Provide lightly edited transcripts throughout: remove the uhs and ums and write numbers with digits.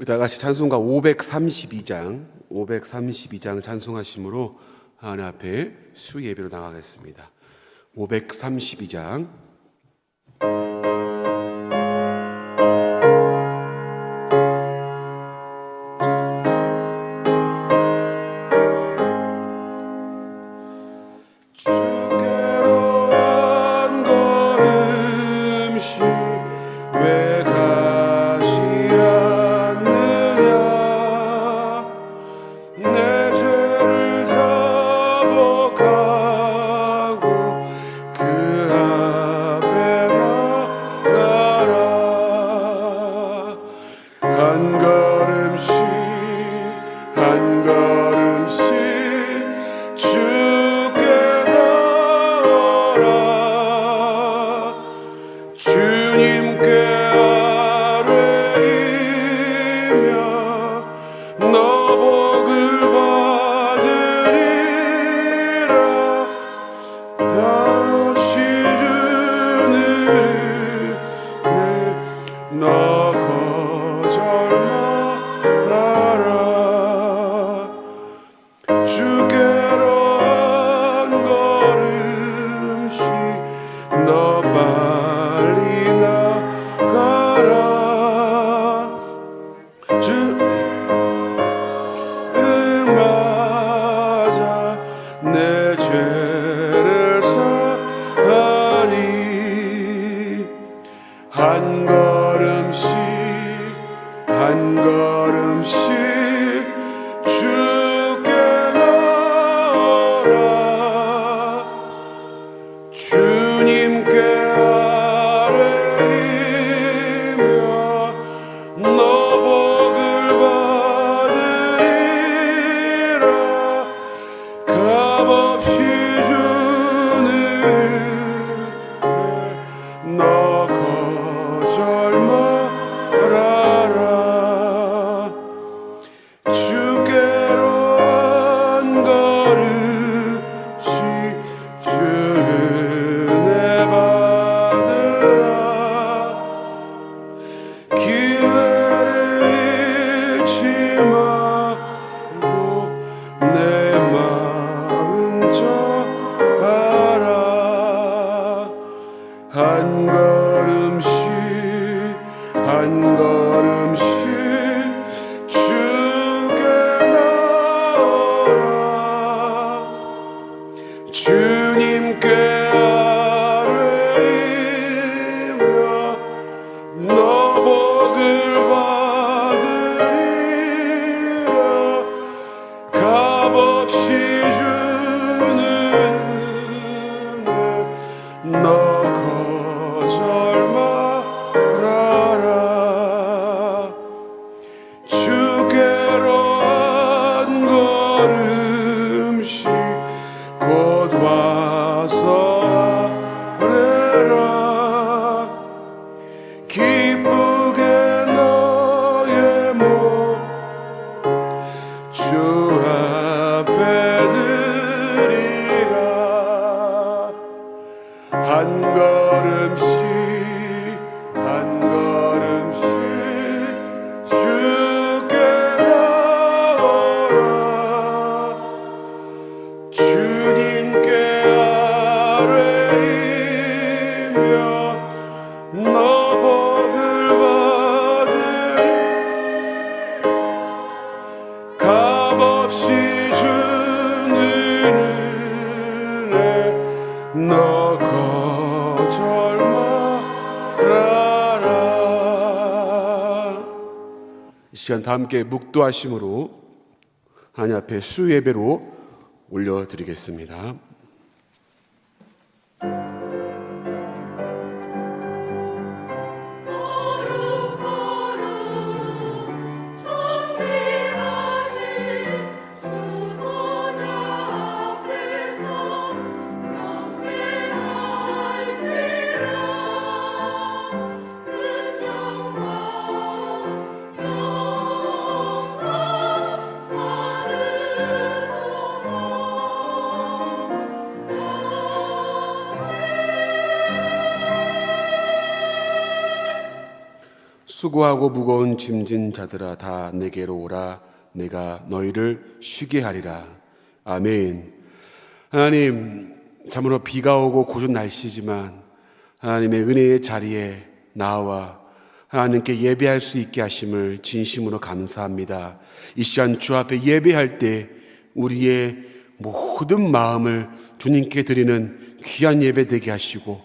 우리 다 같이 찬송가 532장 찬송하심으로 하나님 앞에 수 예배로 나가겠습니다. 532장 한 걸음씩 주께 나오라. 주님께 아뢰이며 너 복을 받으리라. 값없이 주는 너 거절 말아라. 주께로 한 걸음씩 주 은혜 받으라. 기회를 잃지 말고 내 마음 전하라. 한 걸음씩 한 걸음씩 주께 나오라. 주님께 아뢰이며 너 복을 받으리라. 값없이 주는 너 거절 말아라. 주께로 한 걸음씩 곧 와서 아뢰라. 기쁘게 너의 몸 주 앞에 드리라. 한 걸음씩 한 걸음씩 주께 나오라. 주님께 아뢰이며 너 복을 받으리. 값없이 주는 은혜 너 거절 말아라. 이 시간 다 함께 묵도하심으로 하나님 앞에 수 예배로 올려드리겠습니다. 수고하고 무거운 짐진 자들아 다 내게로 오라. 내가 너희를 쉬게 하리라. 아멘. 하나님, 참으로 비가 오고 궂은 날씨지만 하나님의 은혜의 자리에 나와 하나님께 예배할 수 있게 하심을 진심으로 감사합니다. 이 시간 주 앞에 예배할 때 우리의 모든 마음을 주님께 드리는 귀한 예배 되게 하시고,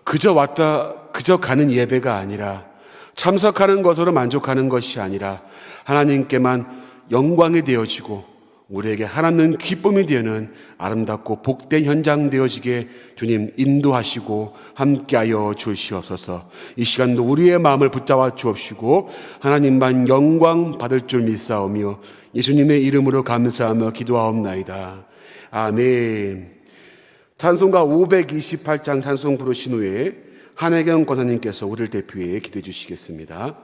그저 왔다 그저 가는 예배가 아니라, 참석하는 것으로 만족하는 것이 아니라 하나님께만 영광이 되어지고 우리에게 하나님 기쁨이 되는 아름답고 복된 현장 되어지게 주님 인도하시고 함께하여 주시옵소서. 이 시간도 우리의 마음을 붙잡아 주옵시고 하나님만 영광 받을 줄 믿사오며 예수님의 이름으로 감사하며 기도하옵나이다. 아멘. 찬송가 528장 찬송 부르신 후에 한혜경 권사님께서 우리를 대표해 기도해 주시겠습니다.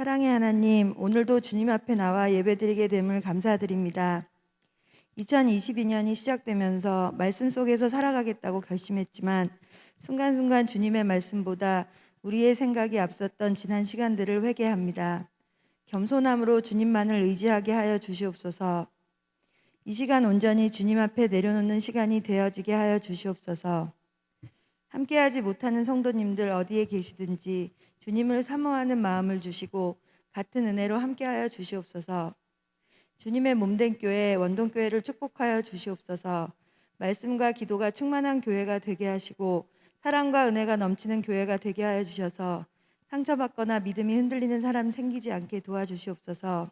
사랑의 하나님, 오늘도 주님 앞에 나와 예배드리게 됨을 감사드립니다. 2022년이 시작되면서 말씀 속에서 살아가겠다고 결심했지만 순간순간 주님의 말씀보다 우리의 생각이 앞섰던 지난 시간들을 회개합니다. 겸손함으로 주님만을 의지하게 하여 주시옵소서. 이 시간 온전히 주님 앞에 내려놓는 시간이 되어지게 하여 주시옵소서. 함께하지 못하는 성도님들 어디에 계시든지 주님을 사모하는 마음을 주시고 같은 은혜로 함께하여 주시옵소서. 주님의 몸된 교회 원동교회를 축복하여 주시옵소서. 말씀과 기도가 충만한 교회가 되게 하시고 사랑과 은혜가 넘치는 교회가 되게 하여 주셔서 상처받거나 믿음이 흔들리는 사람 생기지 않게 도와주시옵소서.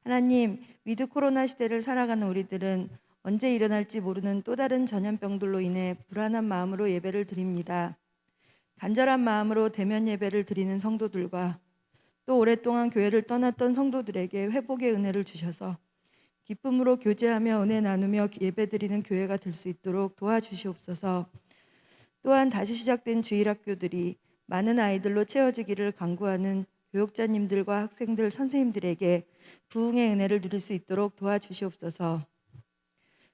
하나님, 위드 코로나 시대를 살아가는 우리들은 언제 일어날지 모르는 또 다른 전염병들로 인해 불안한 마음으로 예배를 드립니다. 간절한 마음으로 대면 예배를 드리는 성도들과 또 오랫동안 교회를 떠났던 성도들에게 회복의 은혜를 주셔서 기쁨으로 교제하며 은혜 나누며 예배드리는 교회가 될 수 있도록 도와주시옵소서. 또한 다시 시작된 주일학교들이 많은 아이들로 채워지기를 간구하는 교육자님들과 학생들, 선생님들에게 부흥의 은혜를 누릴 수 있도록 도와주시옵소서.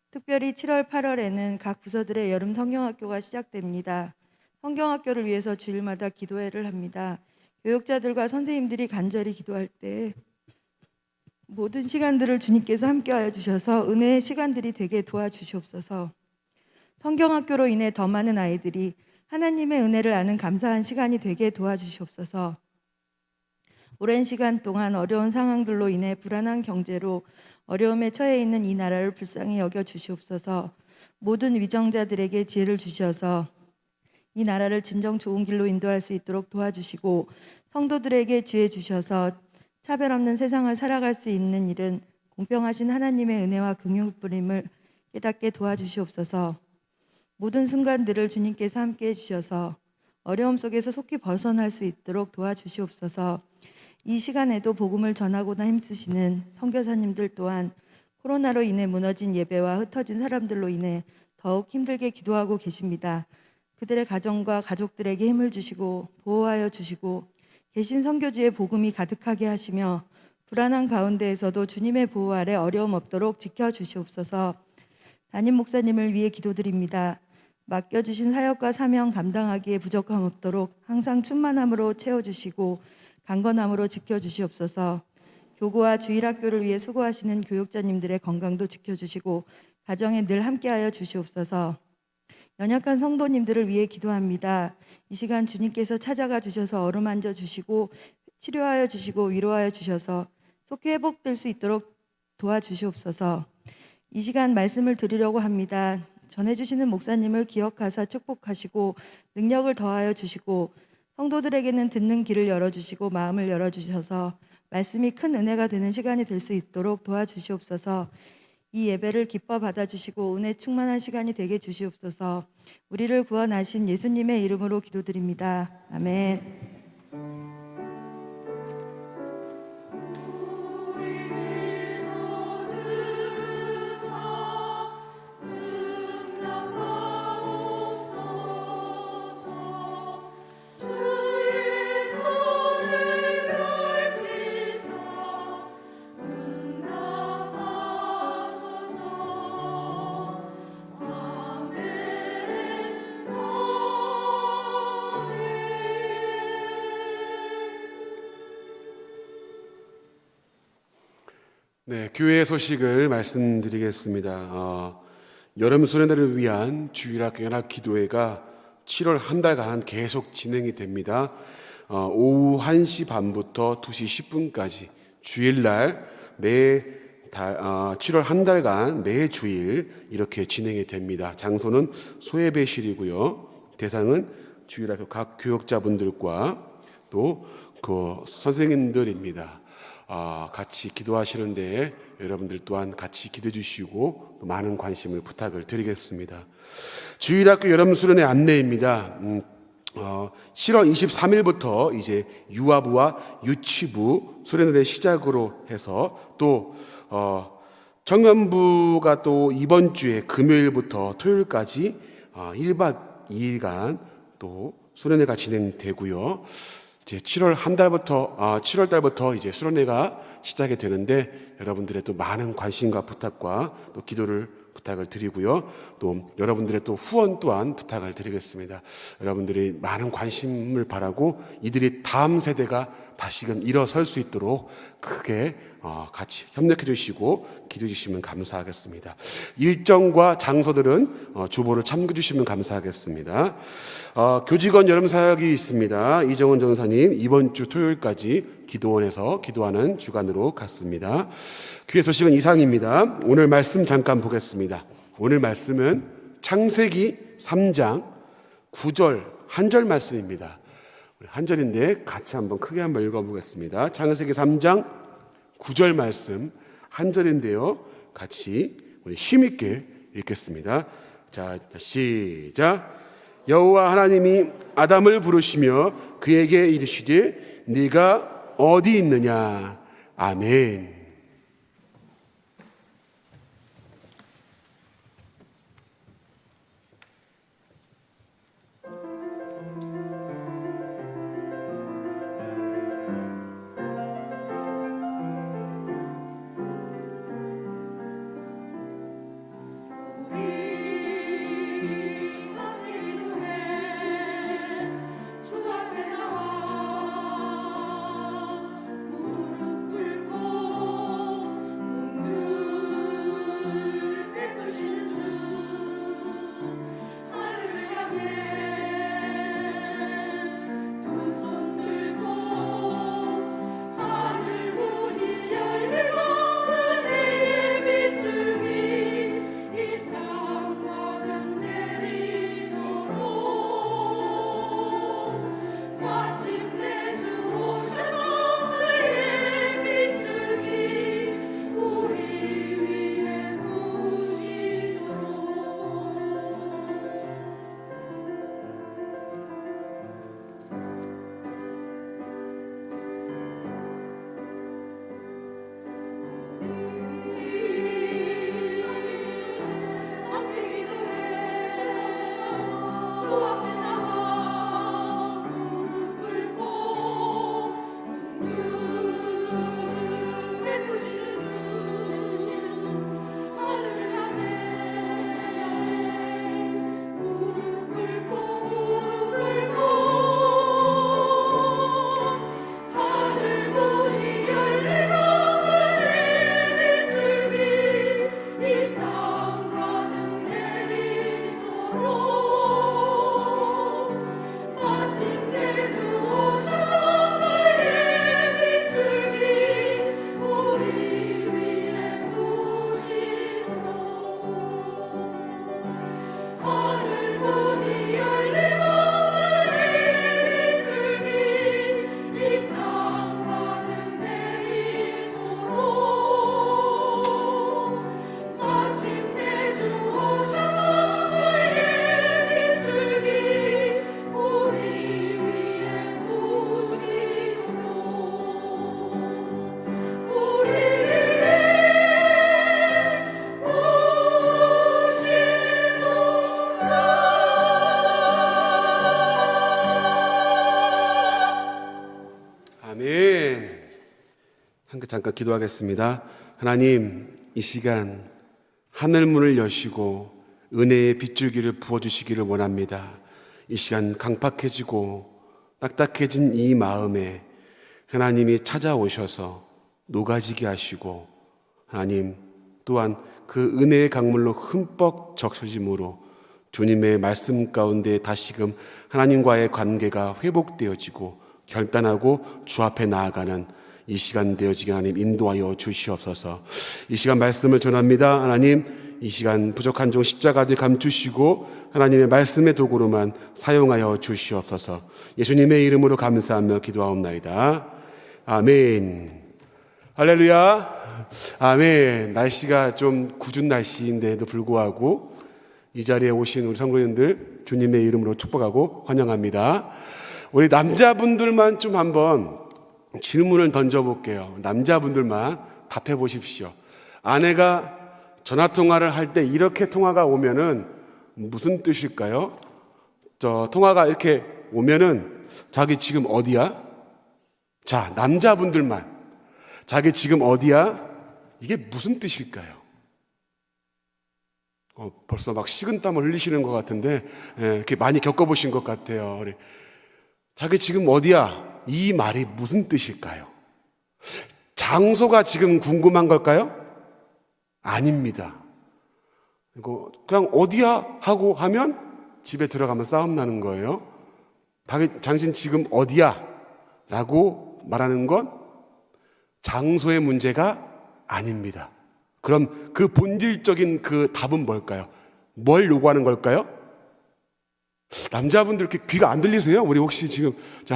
특별히 7월, 8월에는 각 부서들의 여름 성경학교가 시작됩니다. 성경학교를 위해서 주일마다 기도회를 합니다. 교육자들과 선생님들이 간절히 기도할 때 모든 시간들을 주님께서 함께하여 주셔서 은혜의 시간들이 되게 도와주시옵소서. 성경학교로 인해 더 많은 아이들이 하나님의 은혜를 아는 감사한 시간이 되게 도와주시옵소서. 오랜 시간 동안 어려운 상황들로 인해 불안한 경제로 어려움에 처해 있는 이 나라를 불쌍히 여겨 주시옵소서. 모든 위정자들에게 지혜를 주셔서 이 나라를 진정 좋은 길로 인도할 수 있도록 도와주시고 성도들에게 지혜 주셔서 차별 없는 세상을 살아갈 수 있는 일은 공평하신 하나님의 은혜와 긍휼 뿌림을 깨닫게 도와주시옵소서. 모든 순간들을 주님께서 함께해 주셔서 어려움 속에서 속히 벗어날 수 있도록 도와주시옵소서. 이 시간에도 복음을 전하고나 힘쓰시는 선교사님들 또한 코로나로 인해 무너진 예배와 흩어진 사람들로 인해 더욱 힘들게 기도하고 계십니다. 그들의 가정과 가족들에게 힘을 주시고 보호하여 주시고 계신 선교지에 복음이 가득하게 하시며 불안한 가운데에서도 주님의 보호 아래 어려움 없도록 지켜주시옵소서. 담임 목사님을 위해 기도드립니다. 맡겨주신 사역과 사명 감당하기에 부족함 없도록 항상 충만함으로 채워주시고 강건함으로 지켜주시옵소서. 교구와 주일학교를 위해 수고하시는 교육자님들의 건강도 지켜주시고 가정에 늘 함께하여 주시옵소서. 연약한 성도님들을 위해 기도합니다. 이 시간 주님께서 찾아가 주셔서 어루만져 주시고 치료하여 주시고 위로하여 주셔서 속히 회복될 수 있도록 도와주시옵소서. 이 시간 말씀을 드리려고 합니다. 전해주시는 목사님을 기억하사 축복하시고 능력을 더하여 주시고 성도들에게는 듣는 길을 열어주시고 마음을 열어주셔서 말씀이 큰 은혜가 되는 시간이 될 수 있도록 도와주시옵소서. 이 예배를 기뻐 받아주시고 은혜 충만한 시간이 되게 주시옵소서. 우리를 구원하신 예수님의 이름으로 기도드립니다. 아멘. 네, 교회 소식을 말씀드리겠습니다. 여름 수련회를 위한 주일학교 연합 기도회가 7월 한 달간 계속 진행이 됩니다. 오후 1시 반부터 2시 10분까지 주일날 7월 한 달간 매 주일 이렇게 진행이 됩니다. 장소는 소예배실이고요. 대상은 주일학교 각 교역자분들과 또 그 선생님들입니다. 같이 기도하시는데 여러분들 또한 같이 기도해 주시고 또 많은 관심을 부탁을 드리겠습니다. 주일학교 여름 수련회 안내입니다. 7월 23일부터 이제 유아부와 유치부 수련회를 시작으로 해서 또 청년부가 또 이번 주에 금요일부터 토요일까지 1박 2일간 또 수련회가 진행되고요. 이제 7월 달부터 이제 수련회가 시작이 되는데 여러분들의 또 많은 관심과 부탁과 또 기도를 부탁을 드리고요. 또 여러분들의 또 후원 또한 부탁을 드리겠습니다. 여러분들이 많은 관심을 바라고 이들이 다음 세대가 다시금 일어설 수 있도록 크게 같이 협력해 주시고 기도해 주시면 감사하겠습니다. 일정과 장소들은 주보를 참고해 주시면 감사하겠습니다. 교직원 여름 사역이 있습니다. 이정원 전사님 이번 주 토요일까지 기도원에서 기도하는 주간으로 갔습니다. 교회 소식은 이상입니다. 오늘 말씀 잠깐 보겠습니다. 오늘 말씀은 창세기 3장 9절 한 절 말씀입니다. 한 절인데 같이 한번 크게 한번 읽어보겠습니다. 창세기 3장 9절 말씀 한 절인데요. 같이 우리 힘있게 읽겠습니다. 자, 시작. 여호와 하나님이 아담을 부르시며 그에게 이르시되 네가 어디 있느냐. 아멘. 잠깐 기도하겠습니다. 하나님, 이 시간 하늘문을 여시고 은혜의 빗줄기를 부어주시기를 원합니다. 이 시간 강팍해지고 딱딱해진 이 마음에 하나님이 찾아오셔서 녹아지게 하시고, 하나님 또한 그 은혜의 강물로 흠뻑 적셔짐으로 주님의 말씀 가운데 다시금 하나님과의 관계가 회복되어지고 결단하고 주 앞에 나아가는 이 시간 되어지게 하나님 인도하여 주시옵소서. 이 시간 말씀을 전합니다. 하나님, 이 시간 부족한 종 십자가를 감추시고 하나님의 말씀의 도구로만 사용하여 주시옵소서. 예수님의 이름으로 감사하며 기도하옵나이다. 아멘. 할렐루야. 아멘. 날씨가 좀 궂은 날씨인데도 불구하고 이 자리에 오신 우리 성도님들 주님의 이름으로 축복하고 환영합니다. 우리 남자분들만 좀 한번 질문을 던져볼게요. 남자분들만 답해 보십시오. 아내가 전화통화를 할 때 이렇게 통화가 오면은 무슨 뜻일까요? 통화가 이렇게 오면은 자기 지금 어디야? 자, 남자분들만 자기 지금 어디야? 이게 무슨 뜻일까요? 벌써 막 식은땀을 흘리시는 것 같은데, 이렇게 많이 겪어보신 것 같아요. 우리 자기 지금 어디야? 이 말이 무슨 뜻일까요? 장소가 지금 궁금한 걸까요? 아닙니다. 그냥 어디야? 하고 하면 집에 들어가면 싸움 나는 거예요. 당신 지금 어디야? 라고 말하는 건 장소의 문제가 아닙니다. 그럼 그 본질적인 그 답은 뭘까요? 뭘 요구하는 걸까요? 남자분들 이렇게 귀가 안 들리세요? 우리 혹시 지금, 자,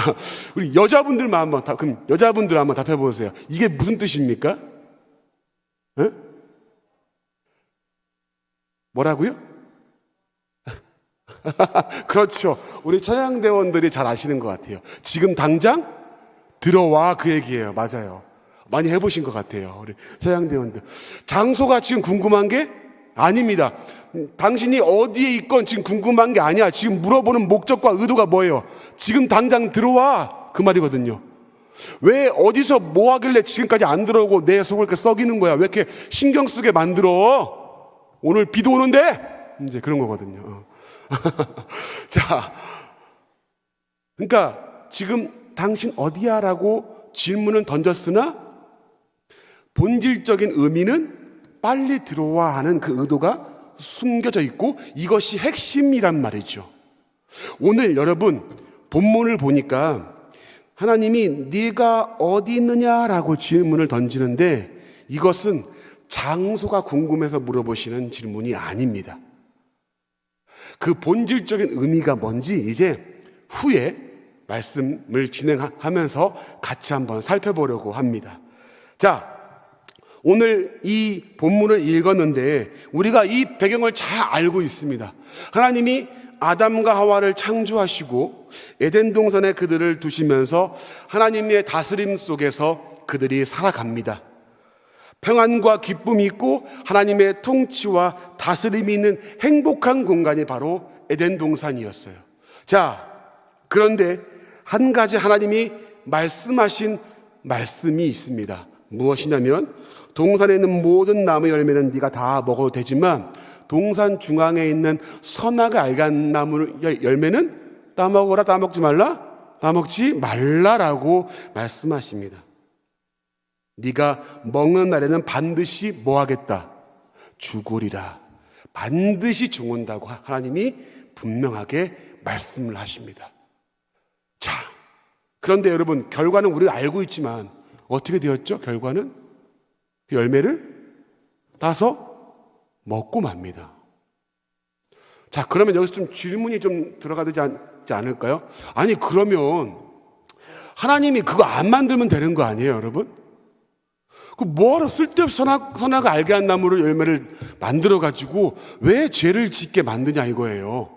우리 여자분들만 한번 그럼 여자분들 한번 답해 보세요. 이게 무슨 뜻입니까? 에? 뭐라고요? 그렇죠. 우리 차양대원들이 잘 아시는 것 같아요. 지금 당장 들어와, 그 얘기예요. 맞아요. 많이 해보신 것 같아요. 우리 차양대원들. 장소가 지금 궁금한 게 아닙니다. 당신이 어디에 있건 지금 궁금한 게 아니야. 지금 물어보는 목적과 의도가 뭐예요? 지금 당장 들어와, 그 말이거든요. 왜 어디서 뭐 하길래 지금까지 안 들어오고 내 속을 이렇게 썩이는 거야? 왜 이렇게 신경 쓰게 만들어? 오늘 비도 오는데? 이제 그런 거거든요. 자, 그러니까 지금 당신 어디야? 라고 질문을 던졌으나 본질적인 의미는 빨리 들어와 하는 그 의도가 숨겨져 있고 이것이 핵심이란 말이죠. 오늘 여러분 본문을 보니까 하나님이 네가 어디 있느냐라고 질문을 던지는데 이것은 장소가 궁금해서 물어보시는 질문이 아닙니다. 그 본질적인 의미가 뭔지 이제 후에 말씀을 진행하면서 같이 한번 살펴보려고 합니다. 자, 오늘 이 본문을 읽었는데 우리가 이 배경을 잘 알고 있습니다. 하나님이 아담과 하와를 창조하시고 에덴 동산에 그들을 두시면서 하나님의 다스림 속에서 그들이 살아갑니다. 평안과 기쁨이 있고 하나님의 통치와 다스림이 있는 행복한 공간이 바로 에덴 동산이었어요. 자, 그런데 한 가지 하나님이 말씀하신 말씀이 있습니다. 무엇이냐면 동산에 있는 모든 나무 열매는 네가 다 먹어도 되지만 동산 중앙에 있는 선악을 알게 하는 나무 열매는 따먹어라, 따먹지 말라, 따먹지 말라라고 말씀하십니다. 네가 먹는 날에는 반드시 뭐 하겠다? 죽으리라. 반드시 죽는다고 하나님이 분명하게 말씀을 하십니다. 자, 그런데 여러분 결과는 우리가 알고 있지만 어떻게 되었죠? 결과는 그 열매를 따서 먹고 맙니다. 자, 그러면 여기서 좀 질문이 좀 들어가야 되지 않을까요? 아니, 그러면 하나님이 그거 안 만들면 되는 거 아니에요, 여러분? 그 뭐하러 쓸데없이 선악을 알게 한 나무를 열매를 만들어가지고 왜 죄를 짓게 만드냐 이거예요.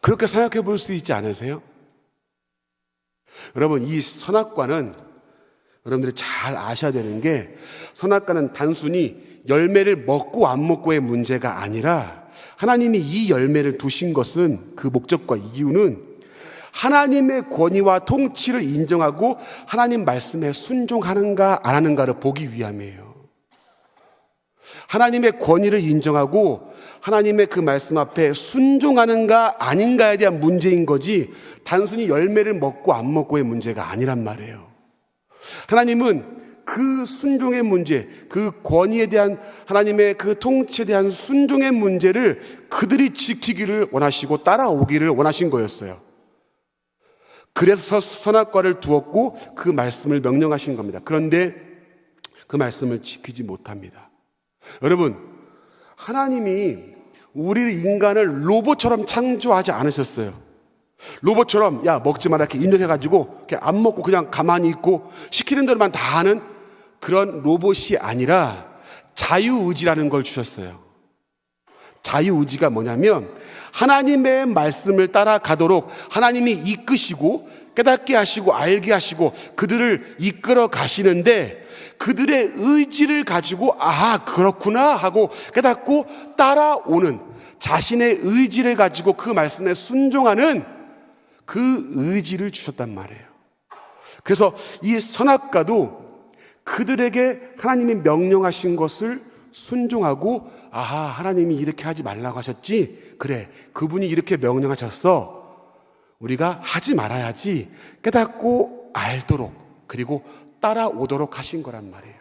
그렇게 생각해 볼 수 있지 않으세요? 여러분, 이 선악과는 여러분들이 잘 아셔야 되는 게 선악과는 단순히 열매를 먹고 안 먹고의 문제가 아니라 하나님이 이 열매를 두신 것은 그 목적과 이유는 하나님의 권위와 통치를 인정하고 하나님 말씀에 순종하는가 안 하는가를 보기 위함이에요. 하나님의 권위를 인정하고 하나님의 그 말씀 앞에 순종하는가 아닌가에 대한 문제인 거지 단순히 열매를 먹고 안 먹고의 문제가 아니란 말이에요. 하나님은 그 순종의 문제, 그 권위에 대한 하나님의 그 통치에 대한 순종의 문제를 그들이 지키기를 원하시고 따라오기를 원하신 거였어요. 그래서 선악과를 두었고 그 말씀을 명령하신 겁니다. 그런데 그 말씀을 지키지 못합니다. 여러분, 하나님이 우리 인간을 로봇처럼 창조하지 않으셨어요. 로봇처럼 야 먹지 마라 이렇게 인정해가지고 이렇게 안 먹고 그냥 가만히 있고 시키는 대로만 다 하는 그런 로봇이 아니라 자유의지라는 걸 주셨어요. 자유의지가 뭐냐면 하나님의 말씀을 따라가도록 하나님이 이끄시고 깨닫게 하시고 알게 하시고 그들을 이끌어 가시는데 그들의 의지를 가지고 아 그렇구나 하고 깨닫고 따라오는 자신의 의지를 가지고 그 말씀에 순종하는 그 의지를 주셨단 말이에요. 그래서 이 선악과도 그들에게 하나님이 명령하신 것을 순종하고 아하, 하나님이 이렇게 하지 말라고 하셨지, 그래, 그분이 이렇게 명령하셨어, 우리가 하지 말아야지 깨닫고 알도록, 그리고 따라오도록 하신 거란 말이에요.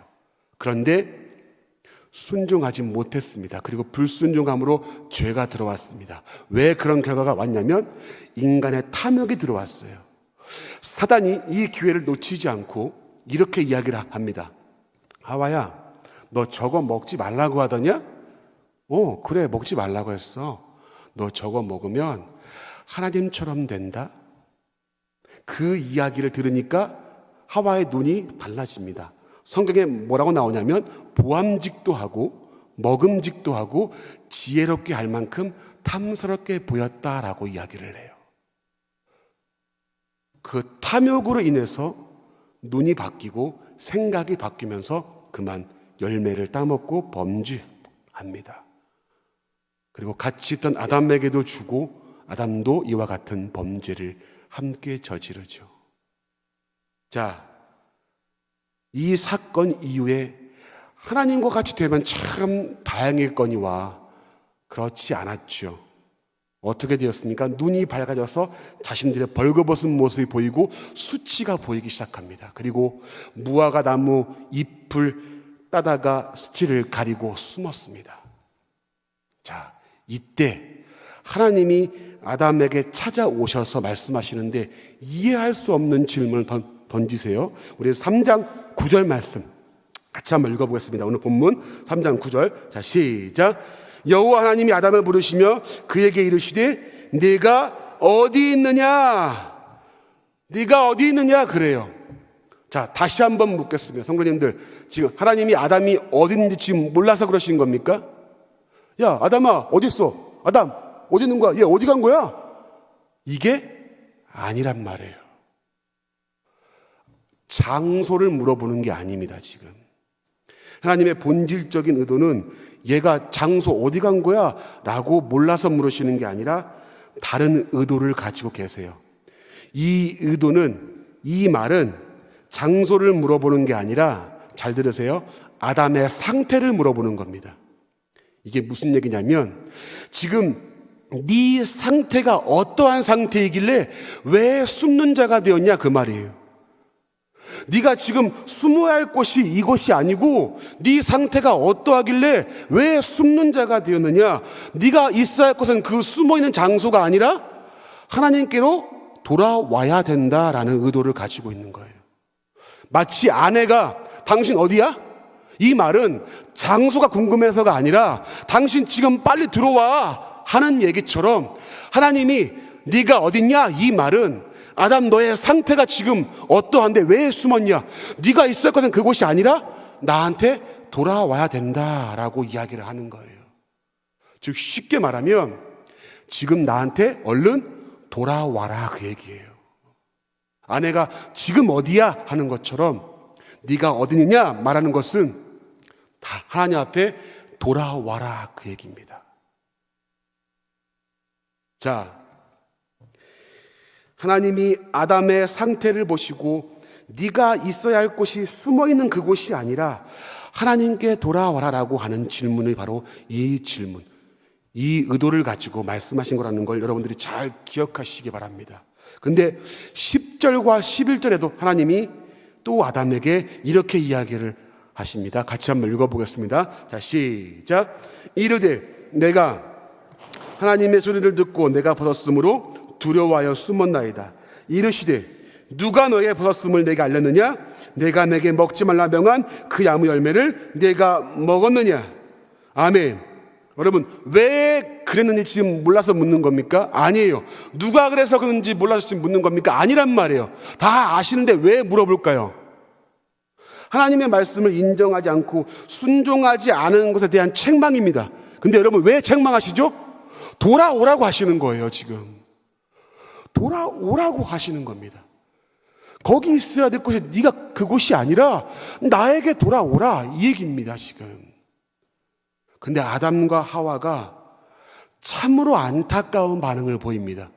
그런데 순종하지 못했습니다. 그리고 불순종함으로 죄가 들어왔습니다. 왜 그런 결과가 왔냐면 인간의 탐욕이 들어왔어요. 사단이 이 기회를 놓치지 않고 이렇게 이야기를 합니다. 하와야, 너 저거 먹지 말라고 하더냐? 그래, 먹지 말라고 했어. 너 저거 먹으면 하나님처럼 된다. 그 이야기를 들으니까 하와의 눈이 달라집니다. 성경에 뭐라고 나오냐면 보암직도 하고 먹음직도 하고 지혜롭게 할 만큼 탐스럽게 보였다라고 이야기를 해요. 그 탐욕으로 인해서 눈이 바뀌고 생각이 바뀌면서 그만 열매를 따먹고 범죄합니다. 그리고 같이 있던 아담에게도 주고 아담도 이와 같은 범죄를 함께 저지르죠. 자, 이 사건 이후에 하나님과 같이 되면 참 다행이거니와 그렇지 않았죠. 어떻게 되었습니까? 눈이 밝아져서 자신들의 벌거벗은 모습이 보이고 수치가 보이기 시작합니다. 그리고 무화과 나무 잎을 따다가 수치를 가리고 숨었습니다. 자, 이때 하나님이 아담에게 찾아오셔서 말씀하시는데 이해할 수 없는 질문을 던지세요. 우리 3장 9절 말씀 같이 한번 읽어보겠습니다. 오늘 본문 3장 9절. 자, 시작. 여호와 하나님이 아담을 부르시며 그에게 이르시되 네가 어디 있느냐? 네가 어디 있느냐? 그래요. 자, 다시 한번 묻겠습니다. 성도님들, 지금 하나님이 아담이 어디 있는지 지금 몰라서 그러신 겁니까? 야, 아담아, 어디 있어? 아담, 어디 있는 거야? 얘 어디 간 거야? 이게 아니란 말이에요. 장소를 물어보는 게 아닙니다, 지금. 하나님의 본질적인 의도는 얘가 장소 어디 간 거야? 라고 몰라서 물으시는 게 아니라 다른 의도를 가지고 계세요. 이 의도는, 이 말은 장소를 물어보는 게 아니라, 잘 들으세요, 아담의 상태를 물어보는 겁니다. 이게 무슨 얘기냐면 지금 네 상태가 어떠한 상태이길래 왜 숨는 자가 되었냐 그 말이에요. 네가 지금 숨어야 할 곳이 이곳이 아니고 네 상태가 어떠하길래 왜 숨는 자가 되었느냐. 네가 있어야 할 곳은 그 숨어있는 장소가 아니라 하나님께로 돌아와야 된다라는 의도를 가지고 있는 거예요. 마치 아내가 당신 어디야? 이 말은 장소가 궁금해서가 아니라 당신 지금 빨리 들어와 하는 얘기처럼 하나님이 네가 어딨냐? 이 말은 아담 너의 상태가 지금 어떠한데 왜 숨었냐? 네가 있을 것은 그곳이 아니라 나한테 돌아와야 된다라고 이야기를 하는 거예요. 즉 쉽게 말하면 지금 나한테 얼른 돌아와라 그 얘기예요. 아내가 지금 어디야? 하는 것처럼 네가 어디 있느냐? 말하는 것은 다 하나님 앞에 돌아와라 그 얘기입니다. 자, 하나님이 아담의 상태를 보시고 네가 있어야 할 곳이 숨어있는 그곳이 아니라 하나님께 돌아와라라고 하는 질문이 바로 이 질문, 이 의도를 가지고 말씀하신 거라는 걸 여러분들이 잘 기억하시기 바랍니다. 근데 10절과 11절에도 하나님이 또 아담에게 이렇게 이야기를 하십니다. 같이 한번 읽어보겠습니다. 자, 시작. 이르되 내가 하나님의 소리를 듣고 내가 벗었으므로 두려워하여 숨었나이다. 이르시되 누가 너의 벗었음을 내게 알렸느냐? 내가 내게 먹지 말라 명한 그 나무 열매를 내가 먹었느냐? 아멘. 여러분, 왜 그랬는지 지금 몰라서 묻는 겁니까? 아니에요. 누가 그래서 그런지 몰라서 지금 묻는 겁니까? 아니란 말이에요. 다 아시는데 왜 물어볼까요? 하나님의 말씀을 인정하지 않고 순종하지 않은 것에 대한 책망입니다. 근데 여러분 왜 책망하시죠? 돌아오라고 하시는 거예요. 지금 돌아오라고 하시는 겁니다. 거기 있어야 될 곳이 네가 그곳이 아니라 나에게 돌아오라 이 얘기입니다. 지금. 근데 아담과 하와가 참으로 안타까운 반응을 보입니다.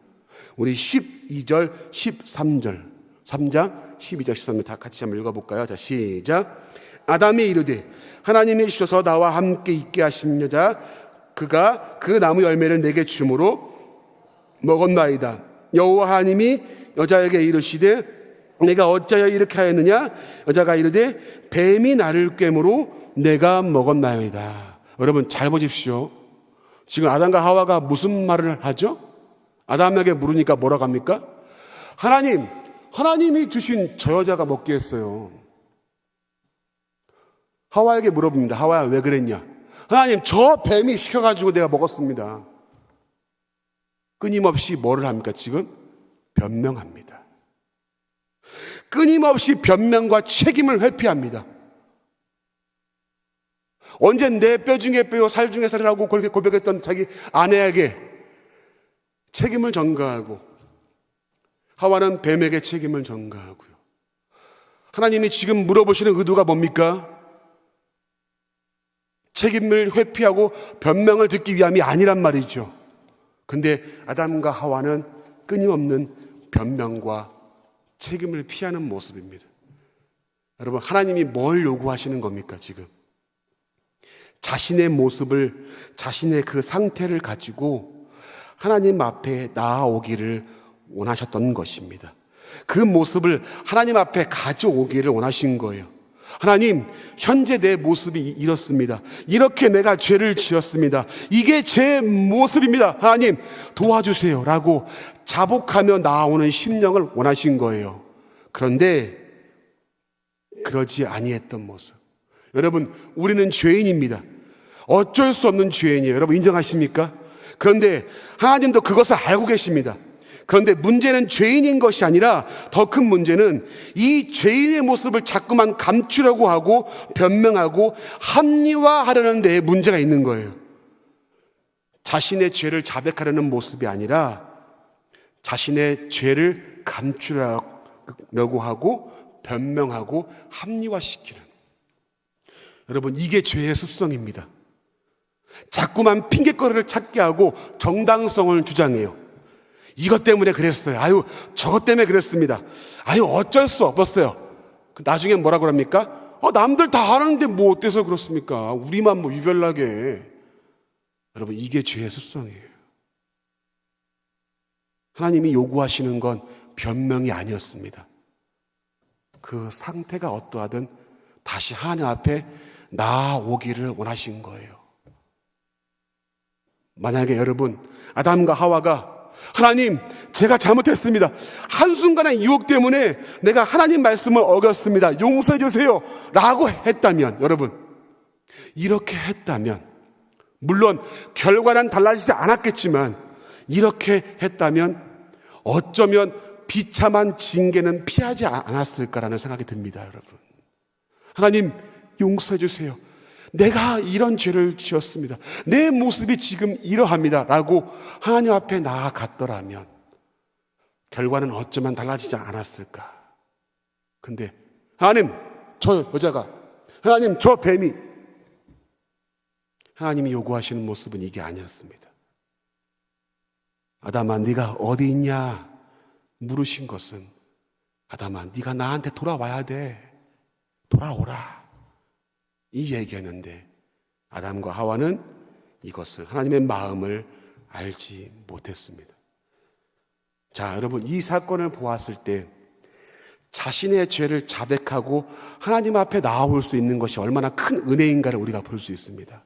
우리 12절, 13절 3장 12절 13절 다 같이 한번 읽어볼까요? 자, 시작. 아담이 이르되 하나님이 주셔서 나와 함께 있게 하신 여자 그가 그 나무 열매를 내게 주므로 먹었나이다. 여호와 하나님이 여자에게 이르시되 내가 어찌하여 이렇게 하였느냐? 여자가 이르되 뱀이 나를 꿰므로 내가 먹었나이다. 여러분 잘 보십시오. 지금 아담과 하와가 무슨 말을 하죠? 아담에게 물으니까 뭐라고 합니까? 하나님이 주신 저 여자가 먹게 했어요. 하와에게 물어봅니다. 하와야 왜 그랬냐? 하나님 저 뱀이 시켜가지고 내가 먹었습니다. 끊임없이 뭐를 합니까? 지금 변명합니다. 끊임없이 변명과 책임을 회피합니다. 언젠 내 뼈 중에 뼈요 살 중에 살이라고 그렇게 고백했던 자기 아내에게 책임을 전가하고 하와는 뱀에게 책임을 전가하고요. 하나님이 지금 물어보시는 의도가 뭡니까? 책임을 회피하고 변명을 듣기 위함이 아니란 말이죠. 근데 아담과 하와는 끊임없는 변명과 책임을 피하는 모습입니다. 여러분, 하나님이 뭘 요구하시는 겁니까, 지금? 자신의 모습을, 자신의 그 상태를 가지고 하나님 앞에 나아오기를 원하셨던 것입니다. 그 모습을 하나님 앞에 가져오기를 원하신 거예요. 하나님, 현재 내 모습이 이렇습니다. 이렇게 내가 죄를 지었습니다. 이게 제 모습입니다. 하나님, 도와주세요. 라고 자복하며 나아오는 심령을 원하신 거예요. 그런데 그러지 아니했던 모습. 여러분, 우리는 죄인입니다. 어쩔 수 없는 죄인이에요. 여러분 인정하십니까? 그런데 하나님도 그것을 알고 계십니다. 그런데 문제는 죄인인 것이 아니라 더 큰 문제는 이 죄인의 모습을 자꾸만 감추려고 하고 변명하고 합리화하려는 데에 문제가 있는 거예요. 자신의 죄를 자백하려는 모습이 아니라 자신의 죄를 감추려고 하고 변명하고 합리화시키는. 여러분, 이게 죄의 습성입니다. 자꾸만 핑계거리를 찾게 하고 정당성을 주장해요. 이것 때문에 그랬어요. 아유, 저것 때문에 그랬습니다. 아유, 어쩔 수 없었어요. 나중에 뭐라고 합니까? 남들 다 하는데 뭐 어때서 그렇습니까? 우리만 뭐 유별나게. 여러분, 이게 죄의 습성이에요. 하나님이 요구하시는 건 변명이 아니었습니다. 그 상태가 어떠하든 다시 하나님 앞에 나아오기를 원하신 거예요. 만약에 여러분, 아담과 하와가 하나님, 제가 잘못했습니다. 한순간의 유혹 때문에 내가 하나님 말씀을 어겼습니다. 용서해 주세요. 라고 했다면, 여러분, 이렇게 했다면, 물론 결과는 달라지지 않았겠지만, 이렇게 했다면 어쩌면 비참한 징계는 피하지 않았을까라는 생각이 듭니다, 여러분. 하나님, 용서해 주세요. 내가 이런 죄를 지었습니다. 내 모습이 지금 이러합니다. 라고 하나님 앞에 나아갔더라면 결과는 어쩌면 달라지지 않았을까. 근데 하나님, 저 여자가, 하나님, 저 뱀이, 하나님이 요구하시는 모습은 이게 아니었습니다. 아담아, 네가 어디 있냐 물으신 것은, 아담아, 네가 나한테 돌아와야 돼. 돌아오라. 이 얘기했는데 아담과 하와는 이것을, 하나님의 마음을 알지 못했습니다. 자, 여러분, 이 사건을 보았을 때 자신의 죄를 자백하고 하나님 앞에 나아올 수 있는 것이 얼마나 큰 은혜인가를 우리가 볼 수 있습니다.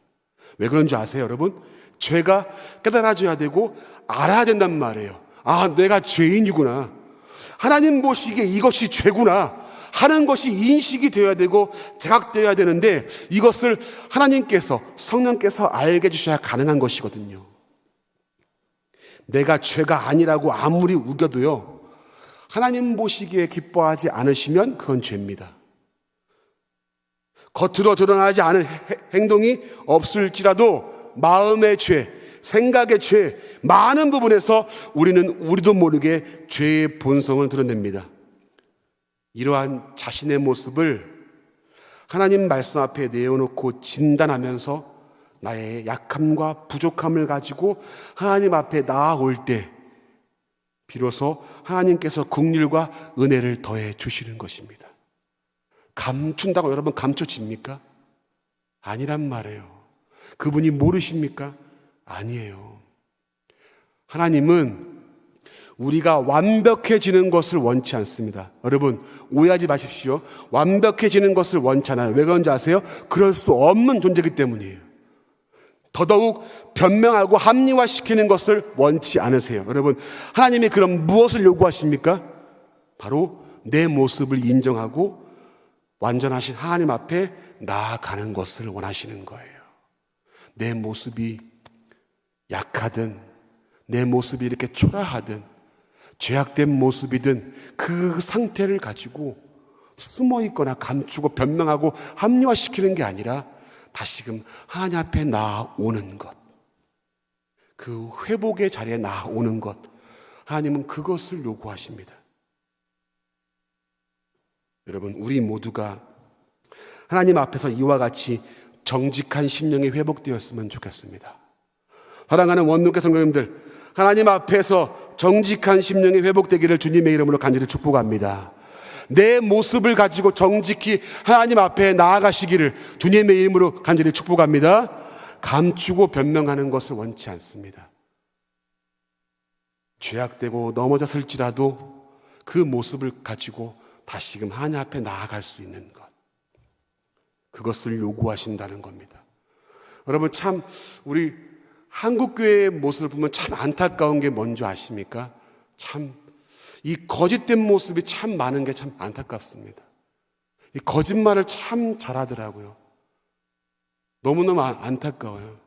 왜 그런 줄 아세요, 여러분? 죄가 깨달아져야 되고 알아야 된단 말이에요. 아, 내가 죄인이구나. 하나님 보시기에 이것이 죄구나 하는 것이 인식이 되어야 되고 자각되어야 되는데, 이것을 하나님께서, 성령께서 알게 해주셔야 가능한 것이거든요. 내가 죄가 아니라고 아무리 우겨도요, 하나님 보시기에 기뻐하지 않으시면 그건 죄입니다. 겉으로 드러나지 않은 행동이 없을지라도 마음의 죄, 생각의 죄, 많은 부분에서 우리도 모르게 죄의 본성을 드러냅니다. 이러한 자신의 모습을 하나님 말씀 앞에 내어놓고 진단하면서 나의 약함과 부족함을 가지고 하나님 앞에 나아올 때 비로소 하나님께서 긍휼과 은혜를 더해 주시는 것입니다. 감춘다고 여러분 감춰집니까? 아니란 말이에요. 그분이 모르십니까? 아니에요. 하나님은 우리가 완벽해지는 것을 원치 않습니다. 여러분 오해하지 마십시오. 완벽해지는 것을 원치 않아요. 왜 그런지 아세요? 그럴 수 없는 존재이기 때문이에요. 더더욱 변명하고 합리화시키는 것을 원치 않으세요. 여러분 하나님이 그럼 무엇을 요구하십니까? 바로 내 모습을 인정하고 완전하신 하나님 앞에 나아가는 것을 원하시는 거예요. 내 모습이 약하든 내 모습이 이렇게 초라하든 죄악된 모습이든 그 상태를 가지고 숨어있거나 감추고 변명하고 합리화시키는 게 아니라 다시금 하나님 앞에 나아오는 것, 그 회복의 자리에 나아오는 것, 하나님은 그것을 요구하십니다. 여러분 우리 모두가 하나님 앞에서 이와 같이 정직한 심령이 회복되었으면 좋겠습니다. 사랑하는 원룸교 성도님들, 하나님 앞에서 정직한 심령이 회복되기를 주님의 이름으로 간절히 축복합니다. 내 모습을 가지고 정직히 하나님 앞에 나아가시기를 주님의 이름으로 간절히 축복합니다. 감추고 변명하는 것을 원치 않습니다. 죄악되고 넘어졌을지라도 그 모습을 가지고 다시금 하나님 앞에 나아갈 수 있는 것, 그것을 요구하신다는 겁니다. 여러분 참 우리 한국교회의 모습을 보면 참 안타까운 게 뭔지 아십니까? 참 이 거짓된 모습이 참 많은 게 참 안타깝습니다. 이 거짓말을 참 잘하더라고요. 너무너무 안타까워요.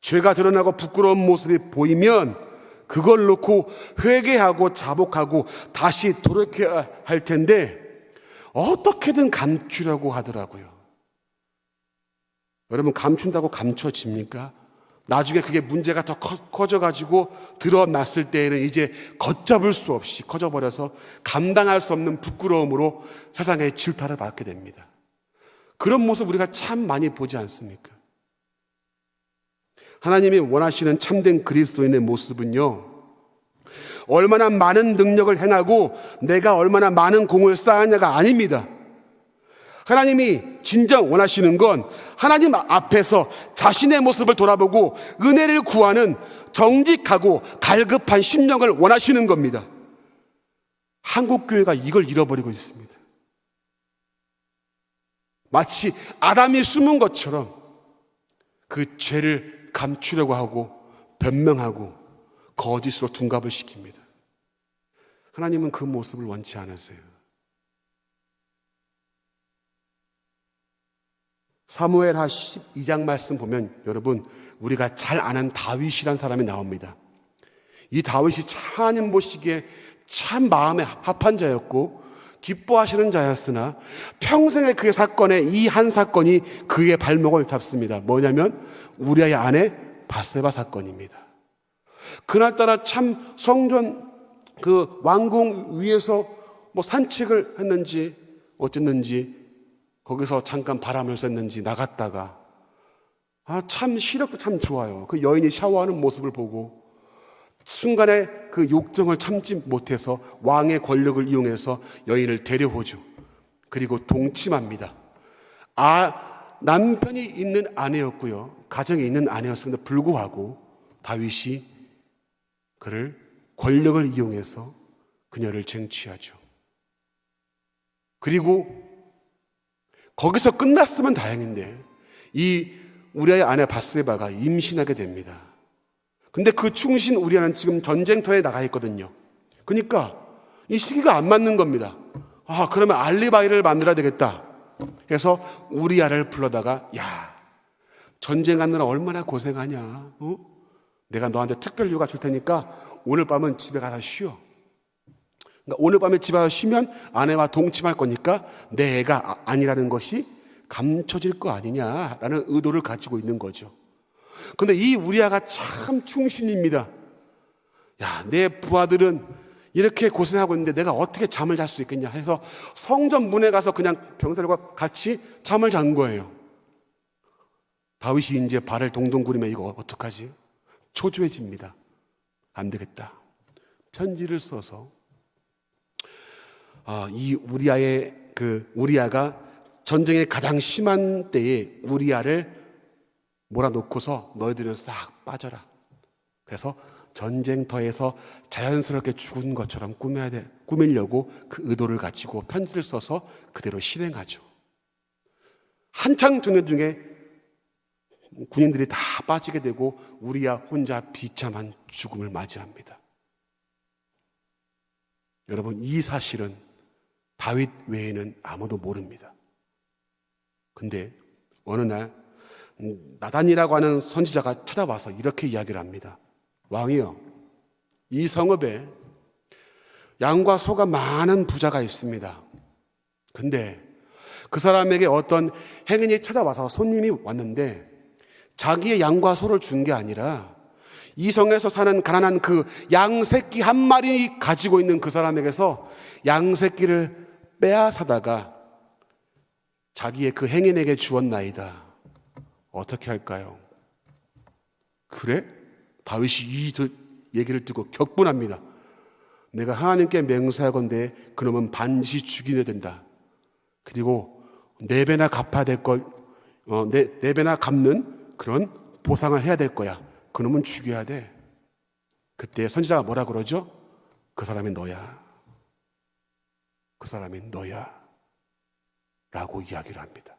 죄가 드러나고 부끄러운 모습이 보이면 그걸 놓고 회개하고 자복하고 다시 돌이켜야 할 텐데 어떻게든 감추려고 하더라고요. 여러분 감춘다고 감춰집니까? 나중에 그게 문제가 더 커져가지고 드러났을 때에는 이제 걷잡을 수 없이 커져버려서 감당할 수 없는 부끄러움으로 세상의 질타를 받게 됩니다. 그런 모습 우리가 참 많이 보지 않습니까? 하나님이 원하시는 참된 그리스도인의 모습은요, 얼마나 많은 능력을 행하고 내가 얼마나 많은 공을 쌓았냐가 아닙니다. 하나님이 진정 원하시는 건 하나님 앞에서 자신의 모습을 돌아보고 은혜를 구하는 정직하고 갈급한 심령을 원하시는 겁니다. 한국교회가 이걸 잃어버리고 있습니다. 마치 아담이 숨은 것처럼 그 죄를 감추려고 하고 변명하고 거짓으로 둔갑을 시킵니다. 하나님은 그 모습을 원치 않으세요. 사무엘하 12장 말씀 보면 여러분 우리가 잘 아는 다윗이란 사람이 나옵니다. 이 다윗이 하나님 보시기에 참 마음에 합한 자였고 기뻐하시는 자였으나 평생의 그의 사건에 이 한 사건이 그의 발목을 잡습니다. 뭐냐면 우리아의 아내 바세바 사건입니다. 그날따라 참 성전 그 왕궁 위에서 뭐 산책을 했는지 어쨌는지 거기서 잠깐 바람을 쐈는지 나갔다가 참 시력도 참 좋아요. 그 여인이 샤워하는 모습을 보고 순간에 그 욕정을 참지 못해서 왕의 권력을 이용해서 여인을 데려오죠. 그리고 동침합니다. 남편이 있는 아내였고요. 가정에 있는 아내였음에도 불구하고 다윗이 그를 권력을 이용해서 그녀를 쟁취하죠. 그리고 거기서 끝났으면 다행인데 이 우리아의 아내 바세바가 임신하게 됩니다. 근데 그 충신 우리아는 지금 전쟁터에 나가 있거든요. 그러니까 이 시기가 안 맞는 겁니다. 그러면 알리바이를 만들어야 되겠다 해서 우리아를 불러다가 야, 전쟁하느라 얼마나 고생하냐. 내가 너한테 특별 휴가 줄 테니까 오늘 밤은 집에 가서 쉬어. 그러니까 오늘 밤에 집에 가서 쉬면 아내와 동침할 거니까 내 애가 아니라는 것이 감춰질 거 아니냐라는 의도를 가지고 있는 거죠. 그런데 이 우리아가 참 충신입니다. 야, 내 부하들은 이렇게 고생하고 있는데 내가 어떻게 잠을 잘 수 있겠냐 해서 성전 문에 가서 그냥 병사들과 같이 잠을 잔 거예요. 다윗이 이제 발을 동동 구르면 이거 어떡하지? 초조해집니다. 안 되겠다. 편지를 써서 이 우리아가 전쟁의 가장 심한 때에 우리아를 몰아놓고서 너희들은 싹 빠져라. 그래서 전쟁터에서 자연스럽게 죽은 것처럼 꾸미려고 그 의도를 가지고 편지를 써서 그대로 실행하죠. 한창 전쟁 중에 군인들이 다 빠지게 되고 우리아 혼자 비참한 죽음을 맞이합니다. 여러분, 이 사실은 다윗 외에는 아무도 모릅니다. 근데 어느 날 나단이라고 하는 선지자가 찾아와서 이렇게 이야기를 합니다. 왕이여, 이 성읍에 양과 소가 많은 부자가 있습니다. 근데 그 사람에게 어떤 행인이 찾아와서 손님이 왔는데 자기의 양과 소를 준 게 아니라 이 성에서 사는 가난한 그 양새끼 한 마리 가지고 있는 그 사람에게서 양새끼를 빼앗아다가 자기의 그 행인에게 주었나이다. 어떻게 할까요? 그래? 다윗이 이 얘기를 듣고 격분합니다. 내가 하나님께 맹세하건대 그놈은 반드시 죽이려 된다. 그리고 4배나 갚아야 될 걸, 4배나 갚는 그런 보상을 해야 될 거야. 그놈은 죽여야 돼. 그때 선지자가 뭐라 그러죠? 그 사람이 너야. 그 사람이 너야. 라고 이야기를 합니다.